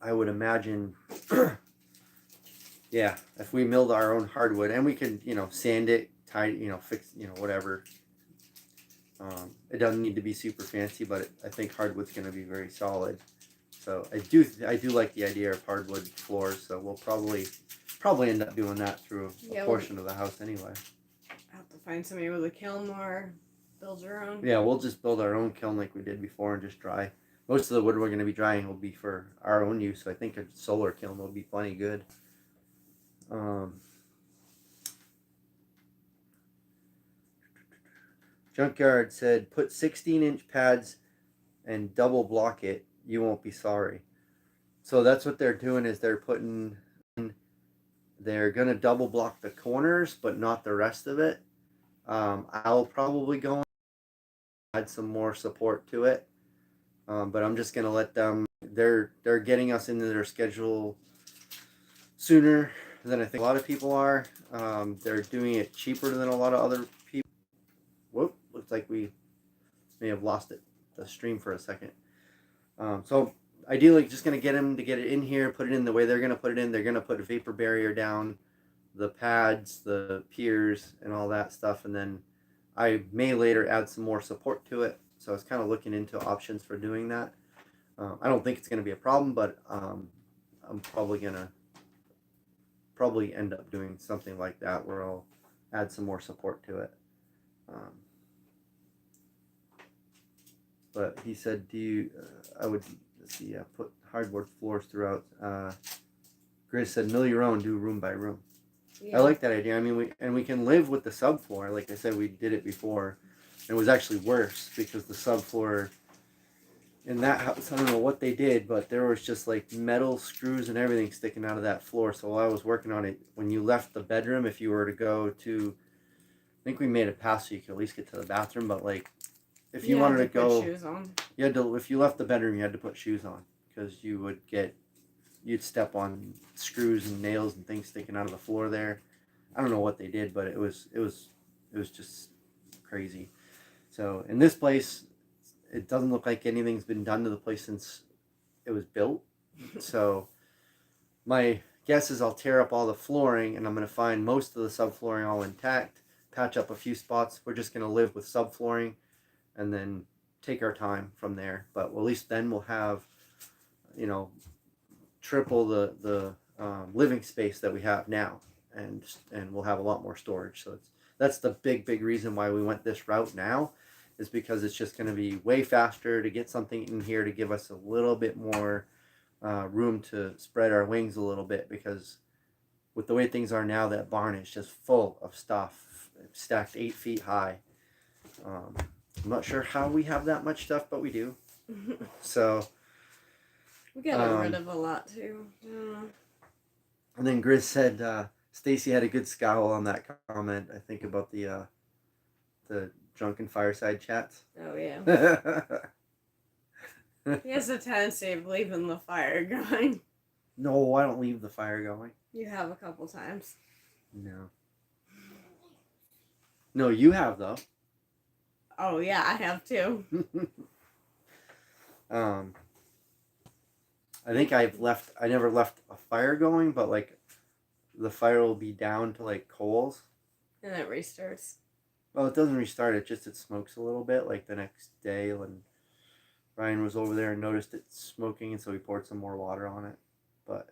would imagine, yeah, if we milled our own hardwood, and we can, sand it, tie, fix, whatever. It doesn't need to be super fancy, but I think hardwood's going to be very solid. So I do like the idea of hardwood floors. So we'll probably end up doing that through a portion of the house anyway. Have to find somebody with a kiln or build your own. Yeah, we'll just build our own kiln like we did before and just dry. Most of the wood we're going to be drying will be for our own use. So I think a solar kiln will be plenty good. Junkyard said, put 16-inch pads and double block it. You won't be sorry. So that's what they're doing, is they're going to double block the corners, but not the rest of it. I'll probably go and add some more support to it. But I'm just going to let them, they're getting us into their schedule sooner than I think a lot of people are. They're doing it cheaper than a lot of other people. Whoop, looks like we may have lost the stream for a second. So ideally just going to get them to get it in here, put it in the way they're going to put it in. They're going to put a vapor barrier down, the pads, the piers, and all that stuff. And then I may later add some more support to it. So I was kind of looking into options for doing that. I don't think it's going to be a problem, but I'm probably going to end up doing something like that where I'll add some more support to it. But he said, I would, let's see, put hardwood floors throughout. Grizz said, mill your own, do room by room. Yeah. I like that idea. I mean, we can live with the subfloor. Like I said, we did it before. And it was actually worse because the subfloor in that house, I don't know what they did, but there was just like metal screws and everything sticking out of that floor. So while I was working on it, when you left the bedroom, if you were to go to, I think we made it past so you could at least get to the bathroom, but like, if you wanted to go, put shoes on. You had to. If you left the bedroom, you had to put shoes on because you'd step on screws and nails and things sticking out of the floor there. I don't know what they did, but it was just crazy. So in this place, it doesn't look like anything's been done to the place since it was built. So my guess is I'll tear up all the flooring and I'm going to find most of the subflooring all intact, patch up a few spots. We're just going to live with subflooring and then take our time from there. But at least then we'll have, triple the living space that we have now. and we'll have a lot more storage. So that's the big reason why we went this route now, is because it's just going to be way faster to get something in here to give us a little bit more room to spread our wings a little bit, because with the way things are now, that barn is just full of stuff stacked 8 feet high. I'm not sure how we have that much stuff, but we do. So we got rid of a lot too. And then Grizz said Stacy had a good scowl on that comment, I think, about the drunken fireside chats. Oh yeah. He has a tendency of leaving the fire going. No, I don't leave the fire going. You have a couple times. No. No, you have though. Oh yeah, I have too. I think I never left a fire going, but like the fire will be down to like coals. And it restarts. Well, it doesn't restart, it smokes a little bit, like the next day when Ryan was over there and noticed it smoking, and so he poured some more water on it. But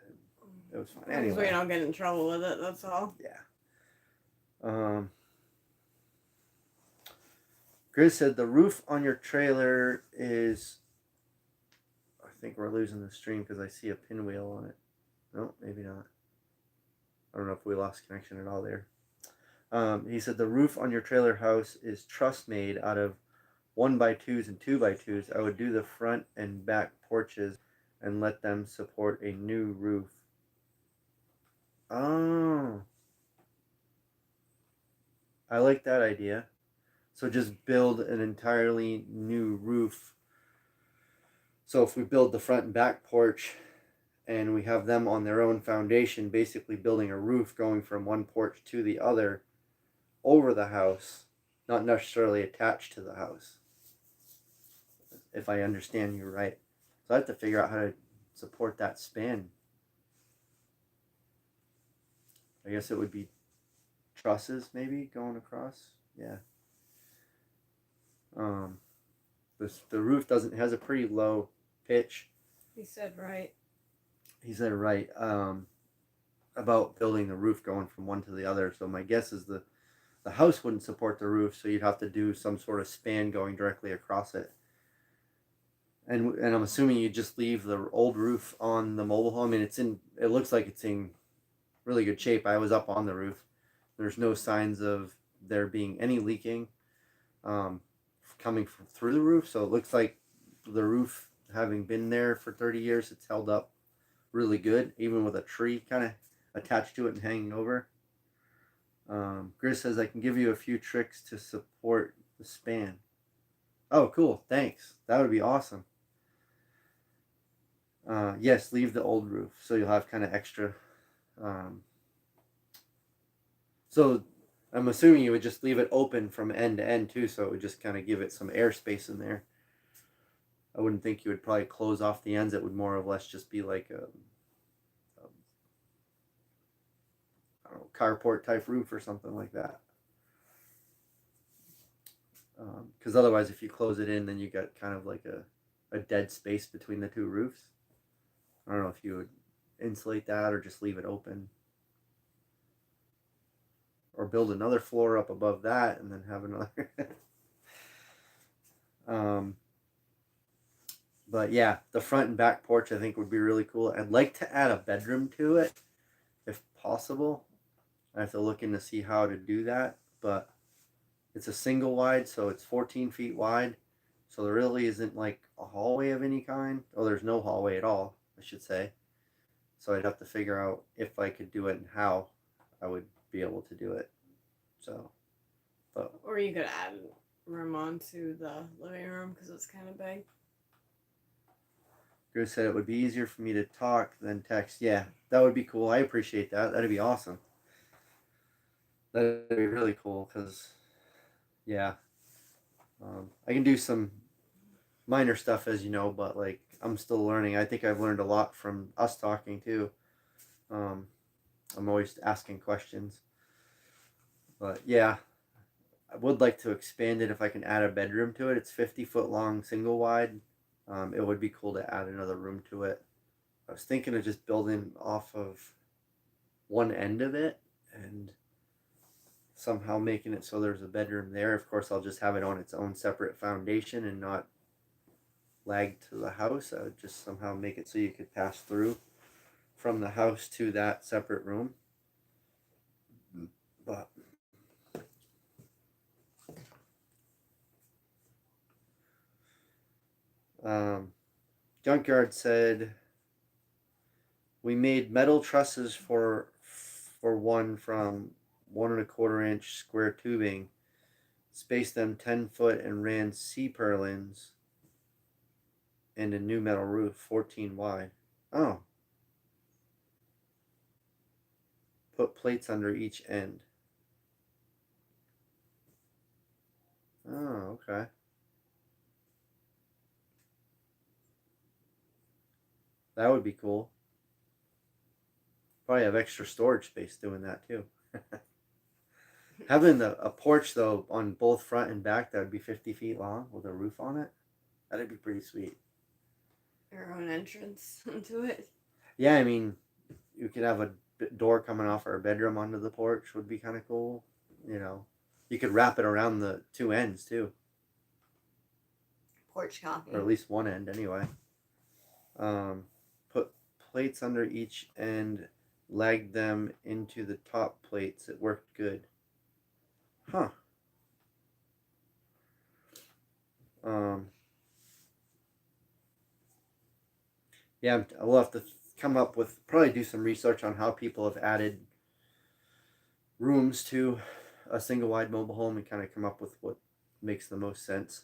it was fine. Anyway. So we don't get in trouble with it, that's all. Yeah. Chris said the roof on your trailer is... I think we're losing the stream because I see a pinwheel on it. No, maybe not. I don't know if we lost connection at all there. He said the roof on your trailer house is truss made out of 1x2s and 2x2s. I would do the front and back porches and let them support a new roof. Oh. I like that idea. So just build an entirely new roof. So if we build the front and back porch and we have them on their own foundation, basically building a roof going from one porch to the other over the house, not necessarily attached to the house, if I understand you right. So I have to figure out how to support that span. I guess it would be trusses maybe going across. Yeah. The roof has a pretty low pitch. He said right. He said right. About building the roof going from one to the other. So my guess is the house wouldn't support the roof, so you'd have to do some sort of span going directly across it. And I'm assuming you just leave the old roof on the mobile home. I mean, it looks like it's in really good shape. I was up on the roof. There's no signs of there being any leaking coming through the roof. So it looks like the roof, having been there for 30 years, it's held up really good, even with a tree kind of attached to it and hanging over. Grizz says, I can give you a few tricks to support the span. Oh, cool. Thanks. That would be awesome. Yes, leave the old roof. So you'll have kind of extra. So I'm assuming you would just leave it open from end to end too. So it would just kind of give it some airspace in there. I wouldn't think you would probably close off the ends. It would more or less just be like a I don't know, carport type roof or something like that. Because otherwise, if you close it in, then you got kind of like a dead space between the two roofs. I don't know if you would insulate that or just leave it open. Or build another floor up above that and then have another. But yeah, the front and back porch I think would be really cool. I'd like to add a bedroom to it if possible. I have to look in to see how to do that, but it's a single wide, so it's 14 feet wide. So there really isn't like a hallway of any kind. Oh, there's no hallway at all, I should say. So I'd have to figure out if I could do it and how I would be able to do it. So, but Or you could add room onto the living room because it's kind of big. Grizz said it would be easier for me to talk than text. Yeah, that would be cool. I appreciate that. That'd be awesome. That'd be really cool because, yeah, I can do some minor stuff, as you know, but like I'm still learning. I think I've learned a lot from us talking too. I'm always asking questions. But yeah, I would like to expand it if I can add a bedroom to it. It's 50-foot long, single wide. It would be cool to add another room to it. I was thinking of just building off of one end of it and somehow making it so there's a bedroom there. Of course, I'll just have it on its own separate foundation and not lag to the house. I would just somehow make it so you could pass through from the house to that separate room. But Junkyard said we made metal trusses for one from 1.25 inch square tubing, spaced them 10 foot, and ran C-purlins and a new metal roof 14 wide. Oh. Put plates under each end. Oh, okay. That would be cool. Probably have extra storage space doing that too. Having a porch though on both front and back that would be 50 feet long with a roof on it, that'd be pretty sweet. Our own entrance into it. Yeah, I mean, you could have a door coming off our bedroom onto the porch would be kind of cool. You know, you could wrap it around the two ends too. Porch coffee. Or at least one end anyway. Put plates under each end, lag them into the top plates. It worked good. Huh. Yeah, I'll have to come up with, probably do some research on how people have added rooms to a single wide mobile home and kind of come up with what makes the most sense.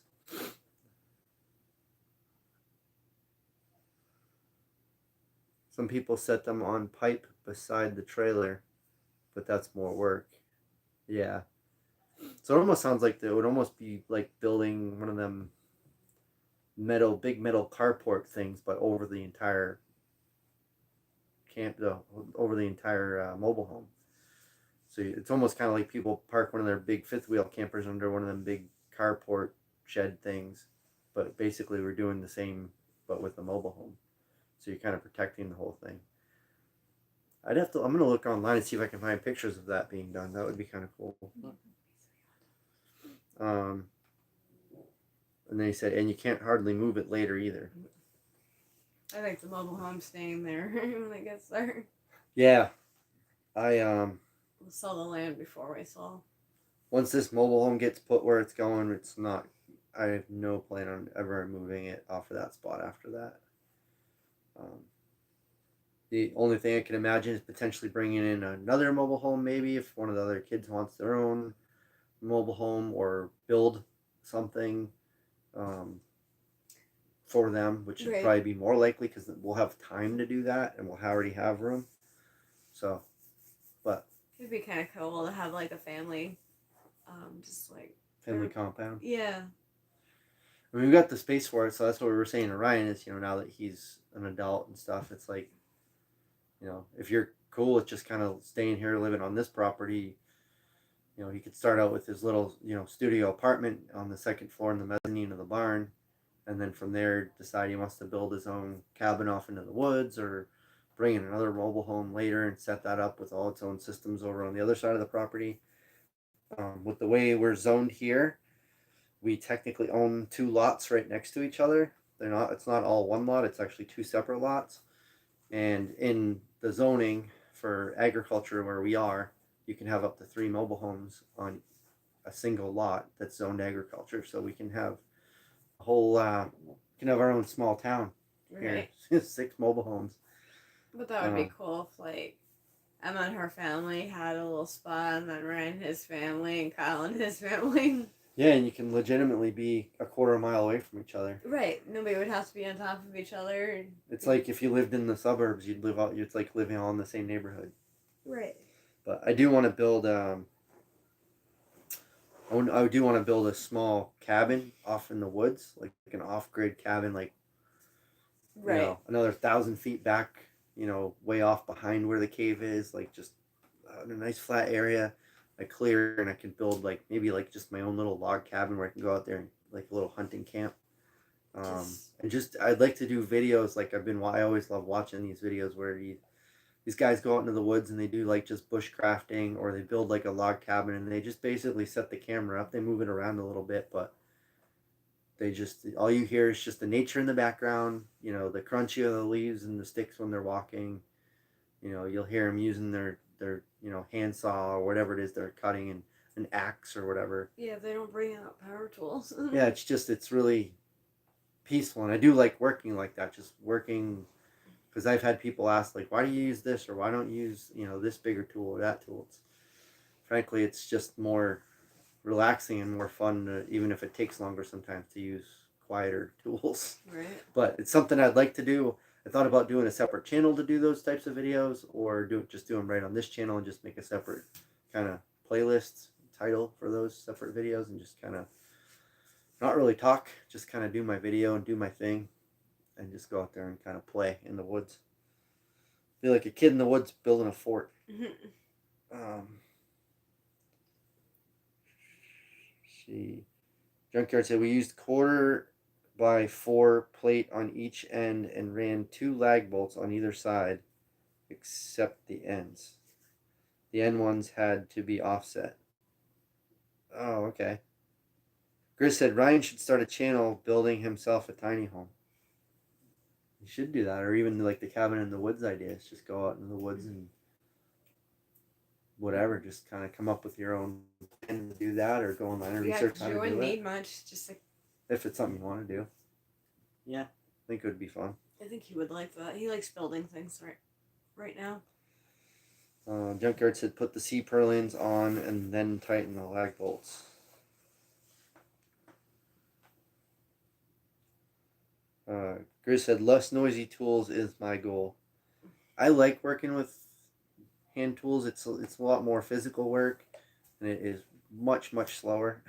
Some people set them on pipe beside the trailer, but that's more work. Yeah. So it almost sounds like it would almost be like building one of them big metal carport things, but over the entire over the entire mobile home. So it's almost kind of like people park one of their big fifth wheel campers under one of them big carport shed things, but basically we're doing the same, but with a mobile home. So you're kind of protecting the whole thing. I'm going to look online and see if I can find pictures of that being done. That would be kind of cool. And then he said, and you can't hardly move it later either. I think the mobile home's staying there when it gets there. Yeah. We'll sell the land before we sell. Once this mobile home gets put where it's going, I have no plan on ever moving it off of that spot after that. The only thing I can imagine is potentially bringing in another mobile home, maybe if one of the other kids wants their own mobile home, or build something for them, which would probably be more likely because we'll have time to do that and we'll already have room. So, but it'd be kind of cool to have like a family, just like family compound. Yeah. I mean, we've got the space for it, so that's what we were saying to Ryan is, now that he's an adult and stuff, it's like, if you're cool with just kind of staying here, living on this property, he could start out with his little, studio apartment on the second floor in the mezzanine of the barn, and then from there decide he wants to build his own cabin off into the woods, or bring in another mobile home later and set that up with all its own systems over on the other side of the property. With the way we're zoned here, we technically own 2 lots right next to each other. It's not all one lot, it's actually 2 separate lots. And in the zoning for agriculture where we are, you can have up to 3 mobile homes on a single lot that's zoned agriculture. So we can have a whole, our own small town here. 6 mobile homes. But that would be cool if, like, Emma and her family had a little spot, and then Ryan and his family, and Kyle and his family. Yeah, and you can legitimately be a quarter mile away from each other. Right. Nobody would have to be on top of each other. It's like if you lived in the suburbs, it's like living all in the same neighborhood. Right. But I do want to build I do want to build a small cabin off in the woods, like an off-grid cabin, like another 1,000 feet back, way off behind where the cave is, like just in a nice flat area. I clear and I can build maybe just my own little log cabin where I can go out there and like a little hunting camp. And I'd like to do videos I always love watching these videos where these these guys go out into the woods and they do like just bush crafting, or they build like a log cabin and they just basically set the camera up. They move it around a little bit, but they just, all you hear is just the nature in the background, you know, the crunchy of the leaves and the sticks when they're walking. You know, you'll hear them using their you know, handsaw or whatever it is they're cutting, and an axe or whatever. Yeah, they don't bring out power tools. Yeah, it's really peaceful, and I do like working like that, just working, because I've had people ask, like, why do you use this, or why don't you use, you know, this bigger tool or that tool. Frankly, it's just more relaxing and more fun to, even if it takes longer sometimes, to use quieter tools. Right. But it's something I'd like to do. I thought about doing a separate channel to do those types of videos, or do them right on this channel and just make a separate kind of playlist title for those separate videos, and just kind of not really talk, just kind of do my video and do my thing, and just go out there and kind of play in the woods. Be like a kid in the woods building a fort. See, Junkyard said we used 1/4x4 plate on each end and ran 2 lag bolts on either side, except the ends. The end ones had to be offset. Oh, okay. Grizz said Ryan should start a channel building himself a tiny home. You should do that, or even like the cabin in the woods ideas. Just go out in the woods and whatever, just kind of come up with your own plan to do that, or go online and research how to do it. You wouldn't need much, just like, if it's something you want to do. Yeah. I think it would be fun. I think he would like that. He likes building things right now. Junkyard said put the C-purlins on and then tighten the lag bolts. Grizz said less noisy tools is my goal. I like working with hand tools. It's a lot more physical work, and it is much slower.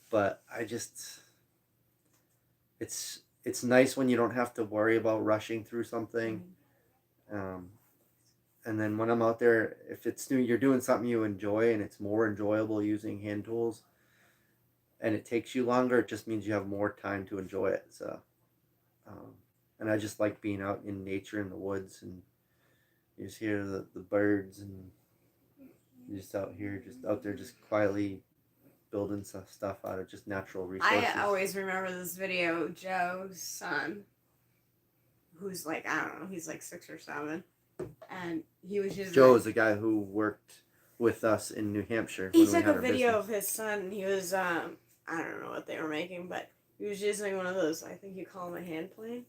But I just, it's nice when you don't have to worry about rushing through something. And then when I'm out there, if it's new, you're doing something you enjoy, and it's more enjoyable using hand tools, and it takes you longer, it just means you have more time to enjoy it. So, and I just like being out in nature in the woods, and you just hear the birds, and you're just out here, just out there, just quietly building stuff out of just natural resources. I always remember this video. Joe's son, who's like, I don't know, he's like 6 or 7, and he was just Joe is the guy who worked with us in New Hampshire. He took a video of his son, and he was I don't know what they were making, but he was using one of those, I think you call them a hand plane.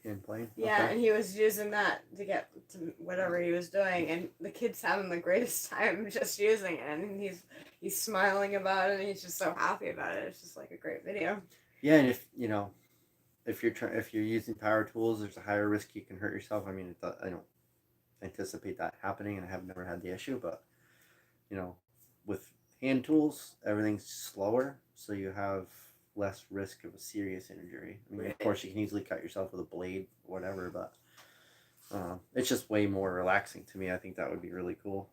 Hand plane? Yeah, Okay. and he was using that to get to whatever he was doing, and the kid's having the greatest time just using it, and he's smiling about it, and he's just so happy about it. It's just like a great video. Yeah, and if you know, if you're using power tools, there's a higher risk you can hurt yourself. I mean, I don't anticipate that happening, and I have never had the issue, but you know, with hand tools, everything's slower, so you have less risk of a serious injury. I mean, of course, you can easily cut yourself with a blade, whatever, but it's just way more relaxing to me. I think that would be really cool.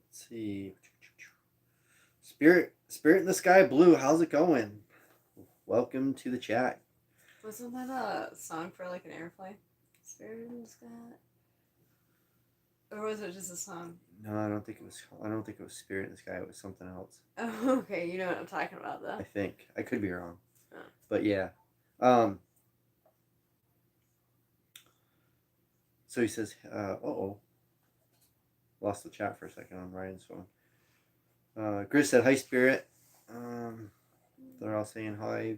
Let's see. Spirit in the Sky Blue, how's it going? Welcome to the chat. Wasn't that a song for like an airplane? Spirit in the Sky? Or was it just a song? No, I don't think it was Spirit in the Sky. It was something else. Oh, okay. You know what I'm talking about, though. I think. I could be wrong. Oh. But yeah. So he says, lost the chat for a second on Ryan's phone. Grizz said, hi, Spirit. They're all saying hi.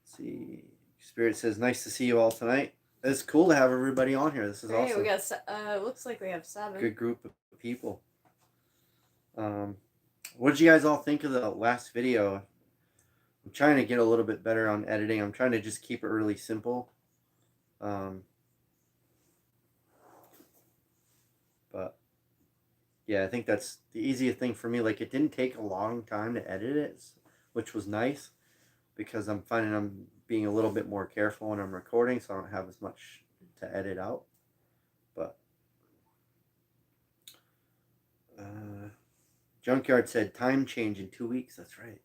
Let's see. Spirit says, nice to see you all tonight. It's cool to have everybody on here. This is awesome. We got, looks like we have 7. Good group of people. What did you guys all think of the last video? I'm trying to get a little bit better on editing. I'm trying to just keep it really simple. But yeah, I think that's the easiest thing for me. Like, it didn't take a long time to edit it, which was nice, because I'm finding I'm being a little bit more careful when I'm recording, so I don't have as much to edit out. But Junkyard said time change in 2 weeks. That's right.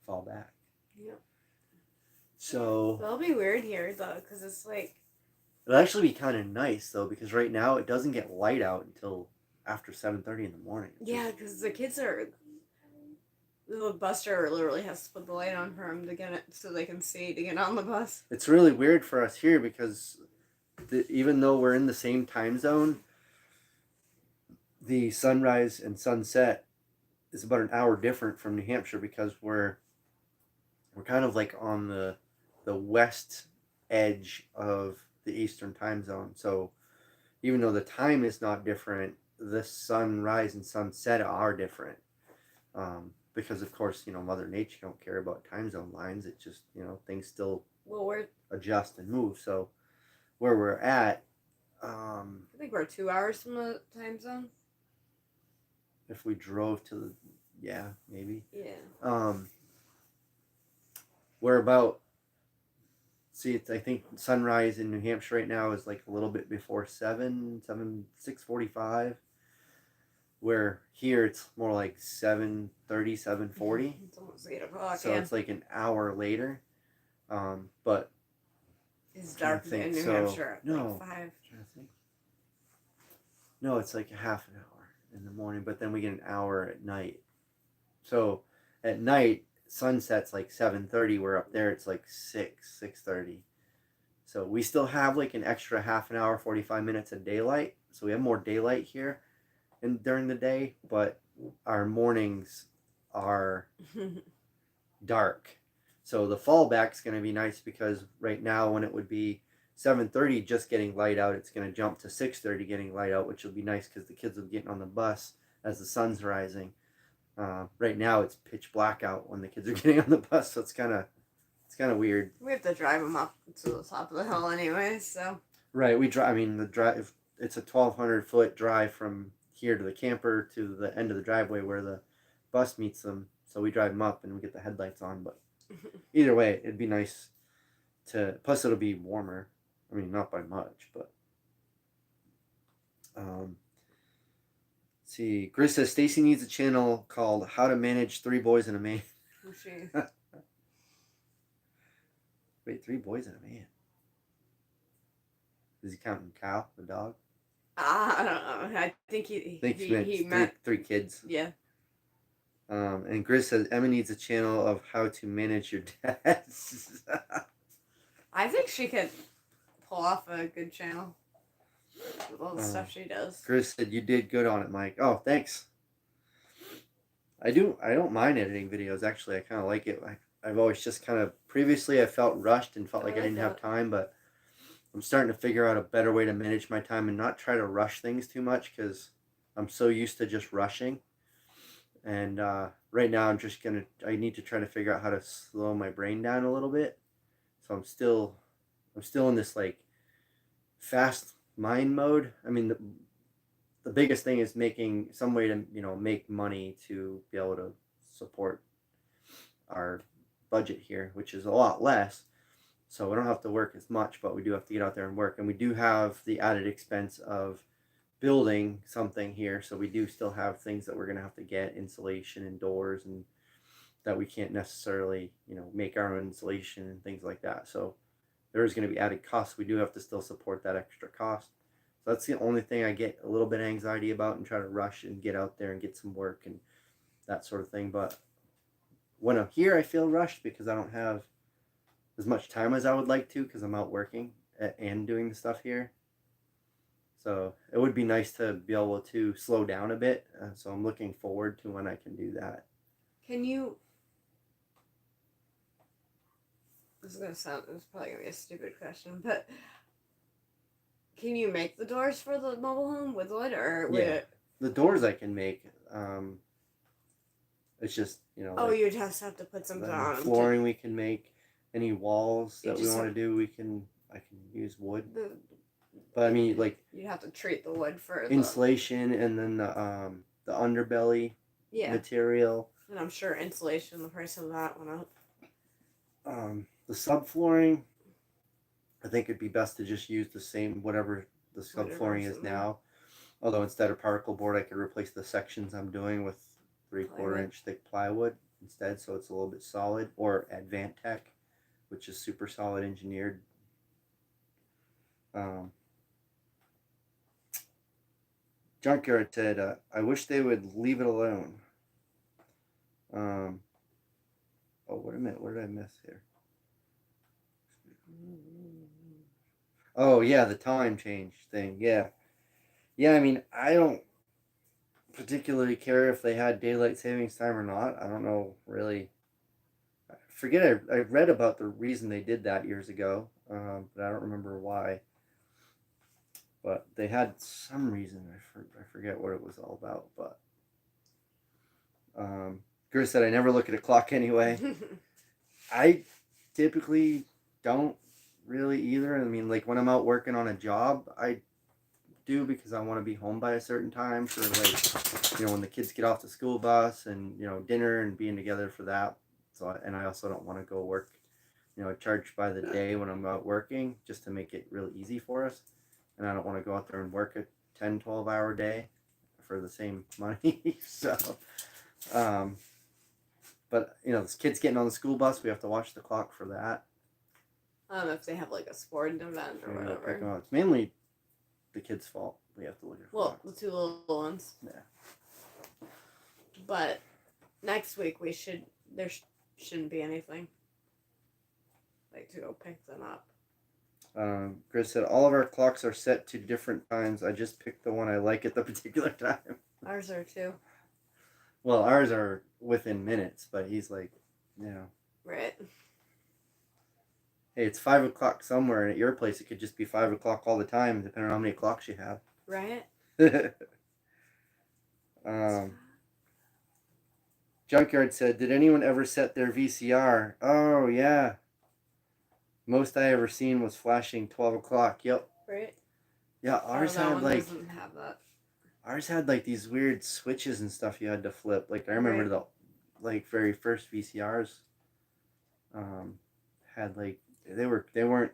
Fall back. Yep. So That'll be weird here though, because it's like it'll actually be kind of nice though, because right now it doesn't get light out until after 7:30 in the morning. yeah, because the kids are. The bus driver literally has to put the light on for them to get it so they can see to get on the bus. It's really weird for us here because even though we're in the same time zone, the sunrise and sunset is about an hour different from New Hampshire because we're kind of like on the west edge of the Eastern time zone. So even though the time is not different, the sunrise and sunset are different. Because of course, Mother Nature don't care about time zone lines. It just, things still adjust and move. So where we're at, I think we're 2 hours from the time zone. if we drove to the, yeah, maybe. Yeah. We're about, I think sunrise in New Hampshire right now is like a little bit before 6:45. Where here it's more like 7:30, 7:40. It's almost 8 o'clock. So it's like an hour later. But it's dark in New Hampshire at like 5. No, it's like a half an hour in the morning, but then we get an hour at night. So at night, sunset's like 7:30. We're up there, it's like 6:30. So we still have like an extra half an hour, 45 minutes of daylight. So we have more daylight here and during the day, but our mornings are dark. So the fallback's going to be nice because right now when it would be 7:30 just getting light out, it's going to jump to 6:30 getting light out, which will be nice because the kids will be getting on the bus as the sun's rising. Right now it's pitch black out when the kids are getting on the bus, so it's kind of weird. We have to drive them up to the top of the hill anyway, so. Right, we drive. I mean, the drive. It's a 1,200-foot drive from here to the camper to the end of the driveway where the bus meets them. So we drive them up and we get the headlights on. But either way, it'd be nice to. Plus, it'll be warmer. I mean, not by much, but. Let's see, Chris says Stacy needs a channel called "How to Manage 3 Boys and a Man." Who's she? Wait, 3 boys and a man. Is he counting Kyle, the dog? I don't know. I think he meant three kids. Yeah. And Gris says Emma needs a channel of how to manage your debts. I think she could pull off a good channel with all the stuff she does. Gris said you did good on it, Mike. Oh, thanks. I don't mind editing videos. Actually, I kind of like it. I've always just kind of previously I felt rushed and felt like I didn't have time, but I'm starting to figure out a better way to manage my time and not try to rush things too much because I'm so used to just rushing. And right now I need to try to figure out how to slow my brain down a little bit. So I'm still in this like fast mind mode. I mean, the biggest thing is making some way to, make money to be able to support our budget here, which is a lot less. So we don't have to work as much, but we do have to get out there and work. And we do have the added expense of building something here. So we do still have things that we're going to have to get, insulation and doors, and that we can't necessarily, make our own insulation and things like that. So there is going to be added costs. We do have to still support that extra cost. So that's the only thing I get a little bit of anxiety about and try to rush and get out there and get some work and that sort of thing. But when I'm here, I feel rushed because I don't have as much time as I would like to because I'm out working and doing the stuff here. So it would be nice to be able to slow down a bit. So I'm looking forward to when I can do that. Can you... This is probably going to be a stupid question, but can you make the doors for the mobile home with wood or would it... The doors I can make. It's just, Oh, you'd just have to put something on them. Flooring we can make. Any walls that we want to do, I can use wood. But I mean, like, you'd have to treat the wood for insulation and then the underbelly material. And I'm sure insulation, the price of that went up. The subflooring, I think it'd be best to just use the same whatever the subflooring is now. Although instead of particle board, I could replace the sections I'm doing with 3/4 inch thick plywood instead, so it's a little bit solid. Or Advantech, which is super solid engineered. Junkyard said, I wish they would leave it alone. Oh, wait a minute. What did I miss here? Oh, yeah, the time change thing. Yeah. Yeah, I mean, I don't particularly care if they had daylight savings time or not. I don't know, really. I forget, I read about the reason they did that years ago, but I don't remember why. But they had some reason. I forget what it was all about. But Chris said, I never look at a clock anyway. I typically don't really either. I mean, like when I'm out working on a job, I do because I want to be home by a certain time for like, when the kids get off the school bus and, dinner and being together for that. So, and I also don't want to go work, charge by the day when I'm out working just to make it really easy for us. And I don't want to go out there and work a 10, 12-hour day for the same money. So, but, the kids getting on the school bus, we have to watch the clock for that. If they have like a sporting event or whatever. It's mainly the kids' fault. We have to look at clocks. The two little ones. Yeah. But next week there shouldn't be anything. Like to go pick them up. Chris said, all of our clocks are set to different times. I just picked the one I like at the particular time. Ours are too. Well, ours are within minutes, but he's like, Right. Hey, it's 5 o'clock somewhere, and at your place it could just be 5 o'clock all the time, depending on how many clocks you have. Right. Junkyard said, did anyone ever set their VCR? Oh, yeah. Most I ever seen was flashing 12 o'clock. Yep. Right. Yeah, ours had like... doesn't have that. Ours had like these weird switches and stuff you had to flip. Like I remember the very first VCRs had like they weren't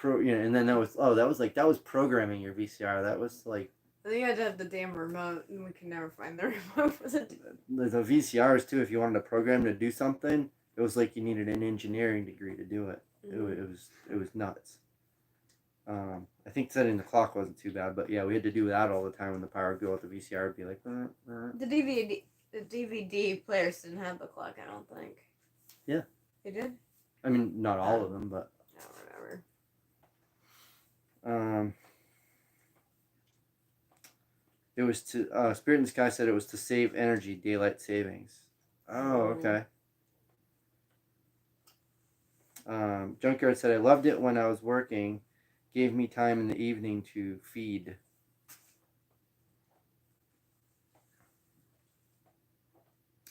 and then that was programming your VCR. That was like I think you had to have the damn remote, and we could never find the remote for the VCRs too. If you wanted to program to do something, it was like you needed an engineering degree to do it. Mm-hmm. It was nuts. I think setting the clock wasn't too bad, but yeah, we had to do that all the time when the power would go out. The VCR would be like. The DVD players didn't have the clock. I don't think. Yeah. They did. I mean, not all of them, but. Whatever. It was to Spirit in the Sky said it was to save energy, daylight savings. Oh, okay. Junkyard said I loved it when I was working. Gave me time in the evening to feed.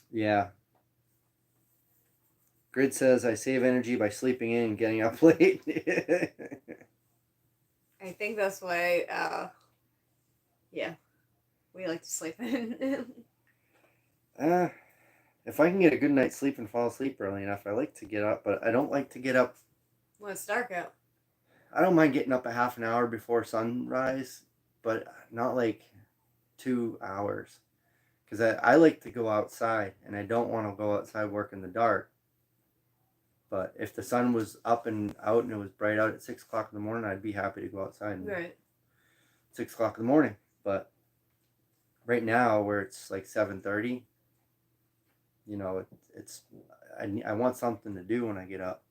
Yeah. Grid says I save energy by sleeping in and getting up late. I think that's why, yeah, we like to sleep in. If I can get a good night's sleep and fall asleep early enough, I like to get up, but I don't like to get up. When it's dark out. I don't mind getting up a half an hour before sunrise, but not like 2 hours. Because I like to go outside, and I don't want to go outside work in the dark. But if the sun was up and out and it was bright out at 6 o'clock in the morning, I'd be happy to go outside. Right. 6 o'clock in the morning. But right now, where it's like 7:30, I want something to do when I get up.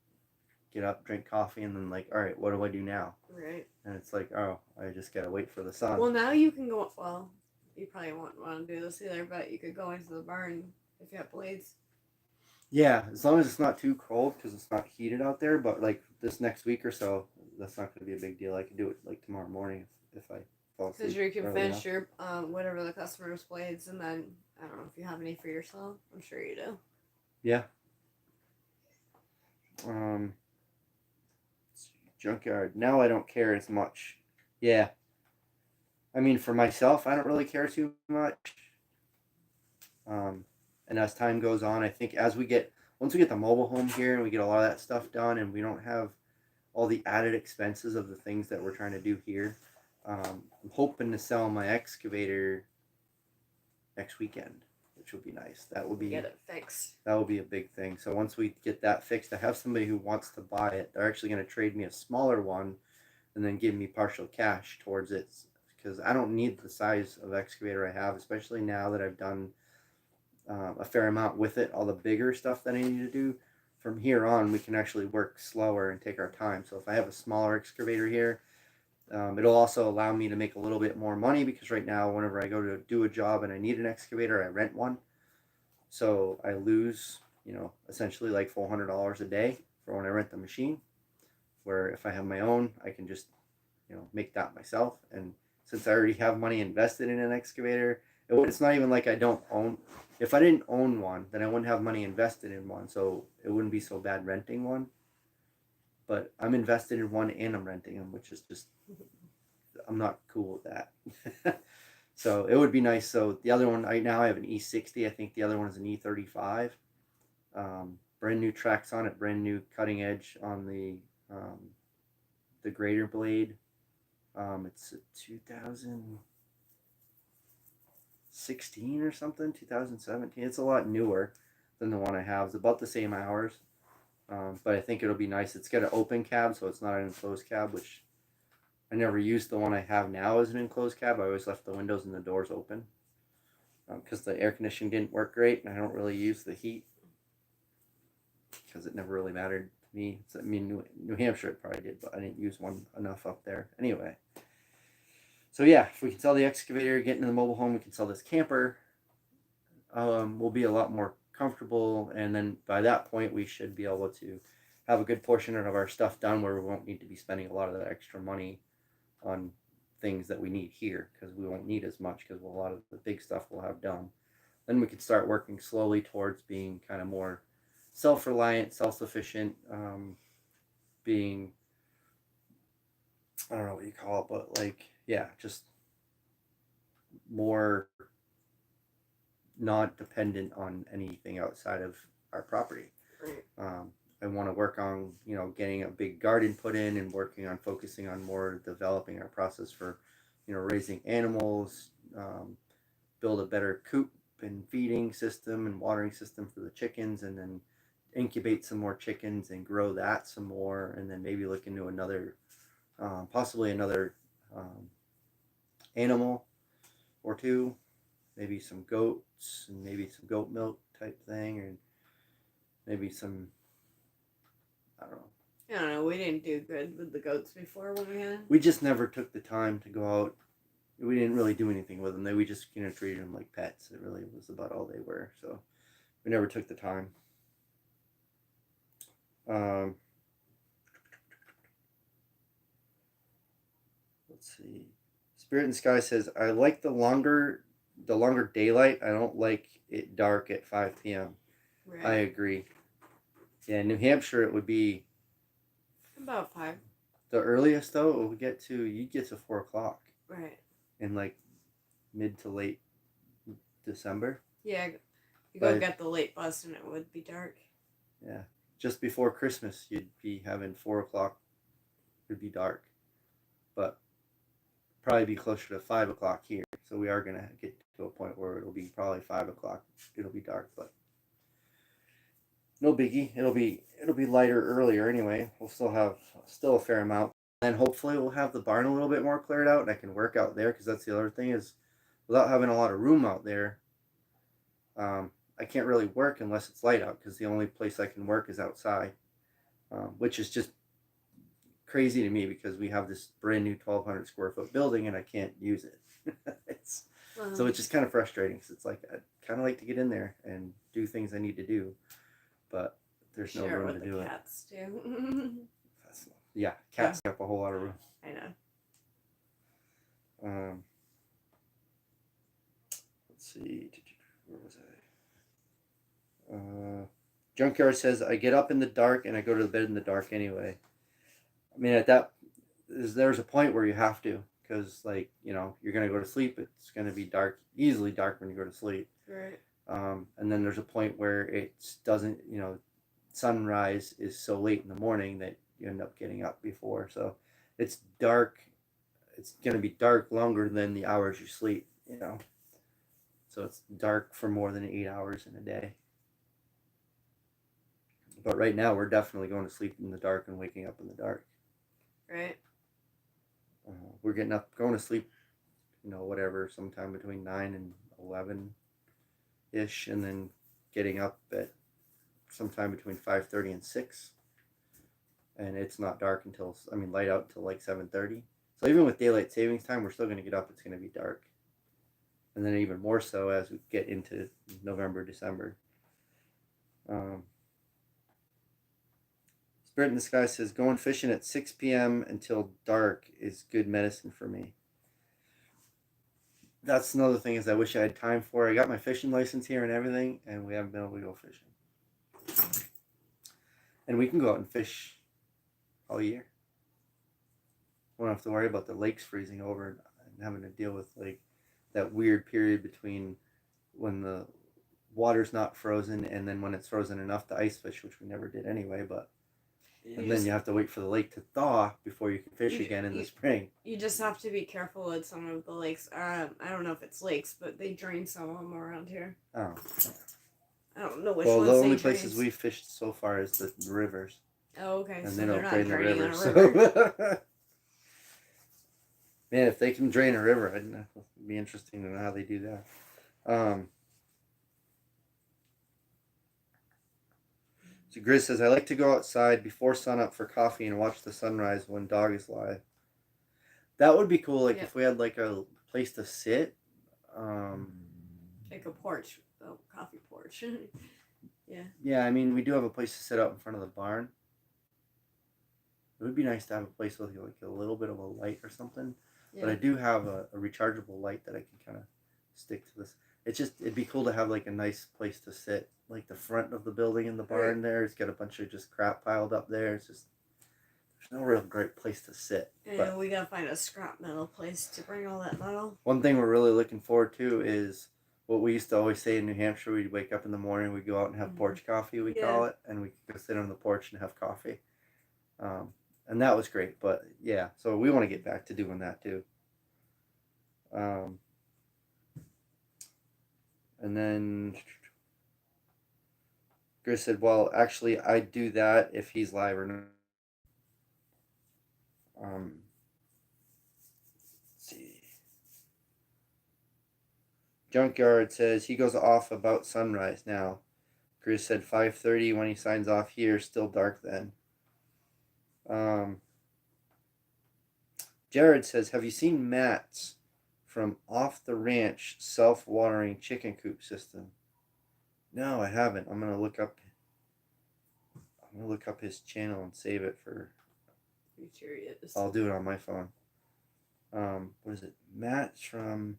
Get up, drink coffee, and then like, all right, what do I do now? Right. And it's like, oh, I just gotta wait for the sun. Well, now you can go. Well, you probably won't want to do this either, but you could go into the barn if you have blades. Yeah, as long as it's not too cold because it's not heated out there. But like this next week or so, that's not gonna be a big deal. I can do it like tomorrow morning if I fall asleep. Because you can finish your whatever the customer's blades, and then I don't know if you have any for yourself. I'm sure you do. Yeah. Junkyard. Now I don't care as much. Yeah. I mean, for myself, I don't really care too much. And as time goes on, I think once we get the mobile home here and we get a lot of that stuff done and we don't have all the added expenses of the things that we're trying to do here, I'm hoping to sell my excavator next weekend. If which would be nice. That would be Get it fixed. that would be a big thing. So once we get that fixed, I have somebody who wants to buy it. They're actually going to trade me a smaller one and then give me partial cash towards it, because I don't need the size of excavator I have, especially now that I've done a fair amount with it. All the bigger stuff that I need to do, from here on we can actually work slower and take our time. So if I have a smaller excavator here, it'll also allow me to make a little bit more money, because right now whenever I go to do a job and I need an excavator, I rent one. So I lose, essentially like $400 a day for when I rent the machine. Where if I have my own, I can just, make that myself. And since I already have money invested in an excavator, it's not even like I don't own. If I didn't own one, then I wouldn't have money invested in one. So it wouldn't be so bad renting one. But I'm invested in one and I'm renting them, which is just, I'm not cool with that. So it would be nice. So the other one, right now I have an E60. I think the other one is an E35. Brand new tracks on it, brand new cutting edge on the grater blade. It's a 2016 or something, 2017. It's a lot newer than the one I have. It's about the same hours, but I think it'll be nice. It's got an open cab, so it's not an enclosed cab, which I never used. The one I have now as an enclosed cab. I always left the windows and the doors open because the air conditioning didn't work great, and I don't really use the heat because it never really mattered to me. New Hampshire it probably did, but I didn't use one enough up there anyway. So yeah, if we can sell the excavator, get into the mobile home, we can sell this camper. We'll be a lot more comfortable, and then by that point we should be able to have a good portion of our stuff done, where we won't need to be spending a lot of that extra money on things that we need here, because we won't need as much, because a lot of the big stuff we'll have done. Then we can start working slowly towards being kind of more self-reliant, self-sufficient, being, I don't know what you call it, but just more not dependent on anything outside of our property. Right. I want to work on, getting a big garden put in, and working on focusing on more developing our process for, raising animals, build a better coop and feeding system and watering system for the chickens, and then incubate some more chickens and grow that some more, and then maybe look into another, possibly another animal or two, maybe some goats and maybe some goat milk type thing, or maybe some, I don't know. We didn't do good with the goats before when we had. We just never took the time to go out. We didn't really do anything with them. We just, treated them like pets. It really was about all they were. So we never took the time. Let's see. Spirit in the Sky says, I like the longer daylight. I don't like it dark at 5 p.m. Right. I agree. Yeah, New Hampshire it would be About 5. the earliest though. It would you'd get to 4 o'clock Right. in like mid to late December. Yeah, you go get the late bus and it would be dark. Yeah, just before Christmas you'd be having 4 o'clock. It'd be dark, but probably be closer to 5 o'clock here. So we are gonna get to a point where it'll be probably 5 o'clock. It'll be dark, but no biggie. It'll be lighter earlier anyway. We'll still have a fair amount, and hopefully we'll have the barn a little bit more cleared out, and I can work out there, because that's the other thing is, without having a lot of room out there, I can't really work unless it's light out, because the only place I can work is outside, which is just crazy to me, because we have this brand new 1,200 square foot building and I can't use it. So it's just kind of frustrating, because it's like I kind of like to get in there and do things I need to do, but there's no room to do it. Cats too. Yeah, cats take up a whole lot of room. I know. Let's see, where was I? Junkyard says, I get up in the dark and I go to bed in the dark anyway. I mean, there's a point where you have to, because you're gonna go to sleep. It's gonna be dark, easily dark when you go to sleep. Right. And then there's a point where it doesn't, sunrise is so late in the morning that you end up getting up before. So it's dark. It's gonna be dark longer than the hours you sleep. So so it's dark for more than 8 hours in a day. But right now, we're definitely going to sleep in the dark and waking up in the dark. Right. We're going to sleep, whatever, sometime between 9 and 11-ish, and then getting up at sometime between 5:30 and 6. And it's not dark light out until like 7:30. So even with daylight savings time, we're still going to get up. It's going to be dark. And then even more so as we get into November, December. Spirit in the Sky says, going fishing at 6 p.m. until dark is good medicine for me. That's another thing is I wish I had time for. I got my fishing license here and everything, and we haven't been able to go fishing. And we can go out and fish all year. We don't have to worry about the lakes freezing over and having to deal with like that weird period between when the water's not frozen and then when it's frozen enough to ice fish, which we never did anyway, but and then you have to wait for the lake to thaw before you can fish again in the spring. You just have to be careful with some of the lakes. I don't know if it's lakes, but they drain some of them around here. Oh. I don't know which well, ones the they only drain. places we fished so far is the rivers. Oh, okay. And So they they're don't not drain the draining river. on a river. So man, if they can drain a river, it'd be interesting to know how they do that. So Grizz says, I like to go outside before sunup for coffee and watch the sunrise when dog is live. That would be cool, like if we had like a place to sit. Like a porch, coffee porch. Yeah. Yeah, I mean, we do have a place to sit out in front of the barn. It would be nice to have a place with like a little bit of a light or something. Yeah. But I do have a rechargeable light that I can kind of stick to this. It'd be cool to have like a nice place to sit. Like the front of the building in the barn there. It's got a bunch of just crap piled up there. It's just, there's no real great place to sit. Yeah, but we gotta find a scrap metal place to bring all that metal. One thing we're really looking forward to is what we used to always say in New Hampshire. We'd wake up in the morning, we'd go out and have porch coffee, we call it, and we could go sit on the porch and have coffee. And that was great, but yeah, so we want to get back to doing that too. And then Chris said, well, actually, I'd do that if he's live or not. Let's see. Junkyard says he goes off about sunrise now. Chris said 5:30 when he signs off here, still dark then. Jared says, have you seen Matt's from Off the Ranch self-watering chicken coop system? No, I haven't. I'm gonna look up his channel and save it for. I'm curious. I'll do it on my phone. What is it? Matt's from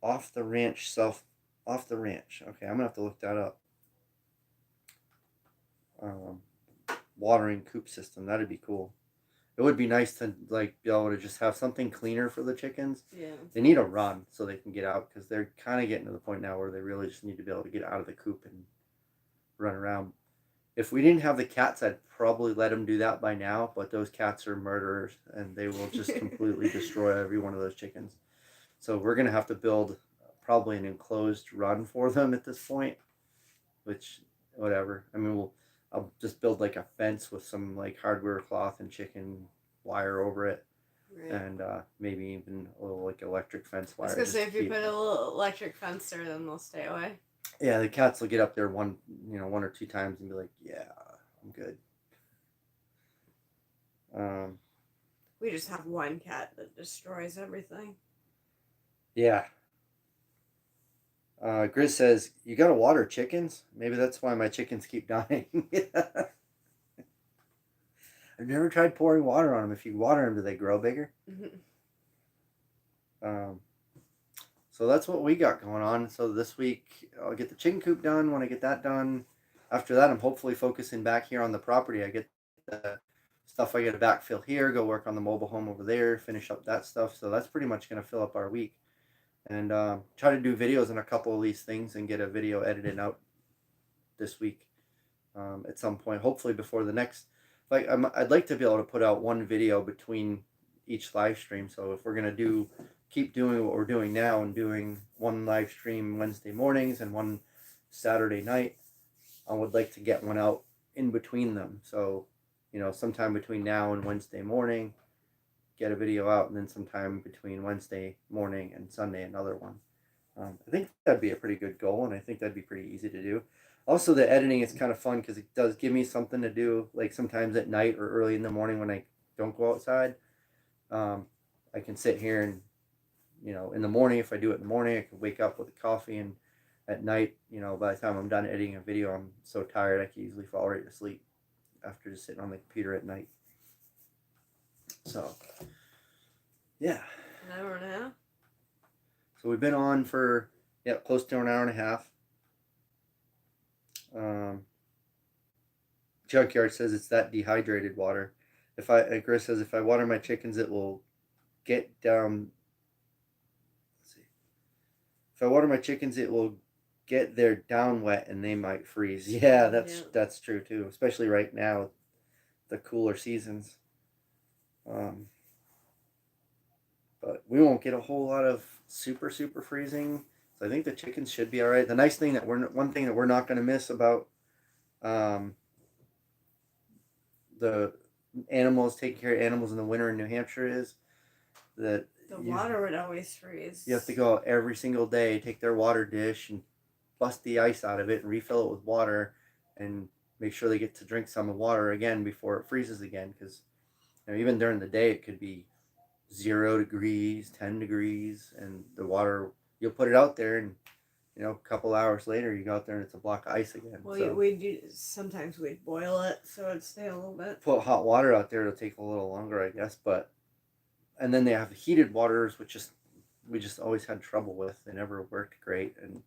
Off the Ranch Off the Ranch. Okay, I'm gonna have to look that up. Watering coop system. That'd be cool. It would be nice to like be able to just have something cleaner for the chickens. Yeah. They need a run so they can get out because they're kind of getting to the point now where they really just need to be able to get out of the coop and run around. If we didn't have the cats, I'd probably let them do that by now, but those cats are murderers and they will just completely destroy every one of those chickens. So we're going to have to build probably an enclosed run for them at this point, which, whatever. I mean, I'll just build like a fence with some like hardware cloth and chicken wire over it. Right. And maybe even a little like electric fence wire. I was going to say, if you put a little electric fence there, then they'll stay away. Yeah, the cats will get up there one or two times and be like, yeah, I'm good. We just have one cat that destroys everything. Yeah. Grizz says, you gotta water chickens? Maybe that's why my chickens keep dying. I've never tried pouring water on them. If you water them, do they grow bigger? Mm-hmm. So that's what we got going on. So this week, I'll get the chicken coop done. When I get that done, after that, I'm hopefully focusing back here on the property. I get the stuff I got to backfill here, go work on the mobile home over there, finish up that stuff. So that's pretty much going to fill up our week. And try to do videos on a couple of these things and get a video edited out this week at some point. Hopefully before the next. I'd like to be able to put out one video between each live stream. So if we're gonna do keep doing what we're doing now and doing one live stream Wednesday mornings and one Saturday night, I would like to get one out in between them. So, you know, sometime between now and Wednesday morning, get a video out, and then sometime between Wednesday morning and Sunday, another one. I think that'd be a pretty good goal, and I think that'd be pretty easy to do. Also, the editing is kind of fun because it does give me something to do, like sometimes at night or early in the morning when I don't go outside. I can sit here and, you know, in the morning, if I do it in the morning, I can wake up with a coffee, and at night, you know, by the time I'm done editing a video, I'm so tired I can easily fall right to sleep after just sitting on the computer at night. So, yeah. An hour and a half. So we've been on for close to an hour and a half. Junkyard says it's that dehydrated water. Chris says if I water my chickens, it will get down. Let's see. If I water my chickens, it will get their down wet and they might freeze. Yeah, that's true too, especially right now, the cooler seasons. But we won't get a whole lot of super freezing. So I think the chickens should be all right. The nice thing one thing that we're not going to miss about the animals, taking care of animals in the winter in New Hampshire is that the water would always freeze. You have to go out every single day, take their water dish and bust the ice out of it and refill it with water and make sure they get to drink some water again before it freezes again. Because, you know, even during the day it could be 0 degrees, 10 degrees, and the water, you'll put it out there and, you know, a couple hours later you go out there and it's a block of ice again. Well, so sometimes we'd boil it so it'd stay a little bit. Put hot water out there, it'll take a little longer, I guess, and then they have heated waters, which we just always had trouble with. They never worked great, and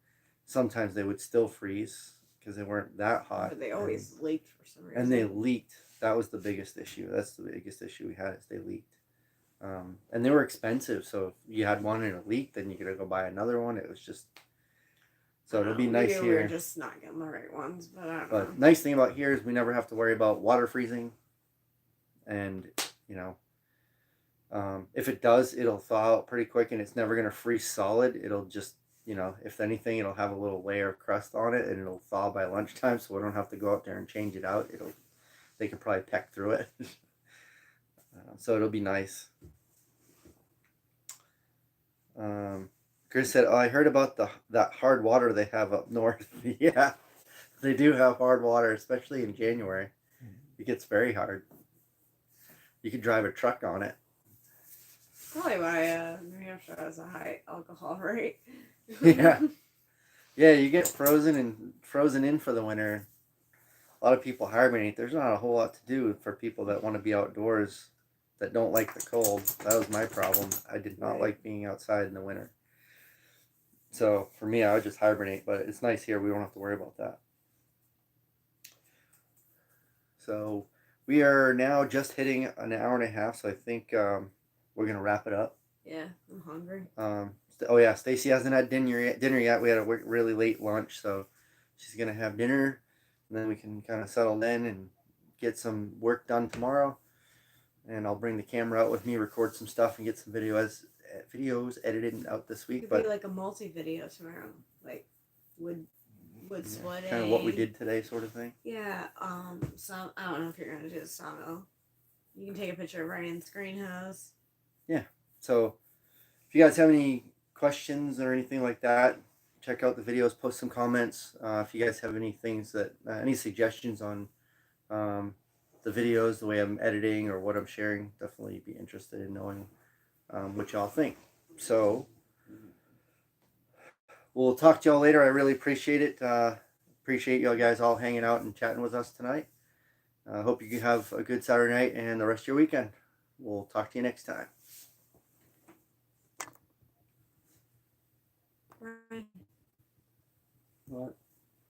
sometimes they would still freeze because they weren't that hot. But they always leaked for some reason. And they leaked. That was the biggest issue. That's the biggest issue we had, is they leaked. And they were expensive, so if you had one and it leaked, then you gotta go buy another one. It was just, so it'll be nice maybe here. We're just not getting the right ones, but I don't know. Nice thing about here is we never have to worry about water freezing, and you know, if it does, it'll thaw out pretty quick, and it's never gonna freeze solid. It'll just, you know, if anything, it'll have a little layer of crust on it, and it'll thaw by lunchtime, so we don't have to go out there and change it out. They can probably peck through it. So it'll be nice. Chris said, "Oh, I heard about that hard water they have up north." Yeah, they do have hard water, especially in January. It gets very hard. You could drive a truck on it. Probably why New Hampshire has a high alcohol rate. Yeah, you get frozen in for the winter. A lot of people hibernate. There's not a whole lot to do for people that want to be outdoors, that don't like the cold. That was my problem. I did not like being outside in the winter. So for me, I would just hibernate, but it's nice here. We don't have to worry about that. So we are now just hitting an hour and a half, so I think we're going to wrap it up. Yeah, I'm hungry. Oh yeah, Stacy hasn't had dinner yet. We had a really late lunch, so she's going to have dinner, and then we can kind of settle in and get some work done tomorrow. And I'll bring the camera out with me, record some stuff, and get some videos edited out this week. It could be like a multi-video tomorrow, like wood splitting. Kind of what we did today, sort of thing. Yeah. I don't know if you're gonna do the sawmill. You can take a picture of Ryan's greenhouse. Yeah. So, if you guys have any questions or anything like that, check out the videos. Post some comments. If you guys have any things any suggestions on the videos, the way I'm editing or what I'm sharing, definitely be interested in knowing what y'all think. So we'll talk to y'all later. I really appreciate it. Appreciate y'all guys all hanging out and chatting with us tonight. Hope you have a good Saturday night and the rest of your weekend. We'll talk to you next time. Right. What?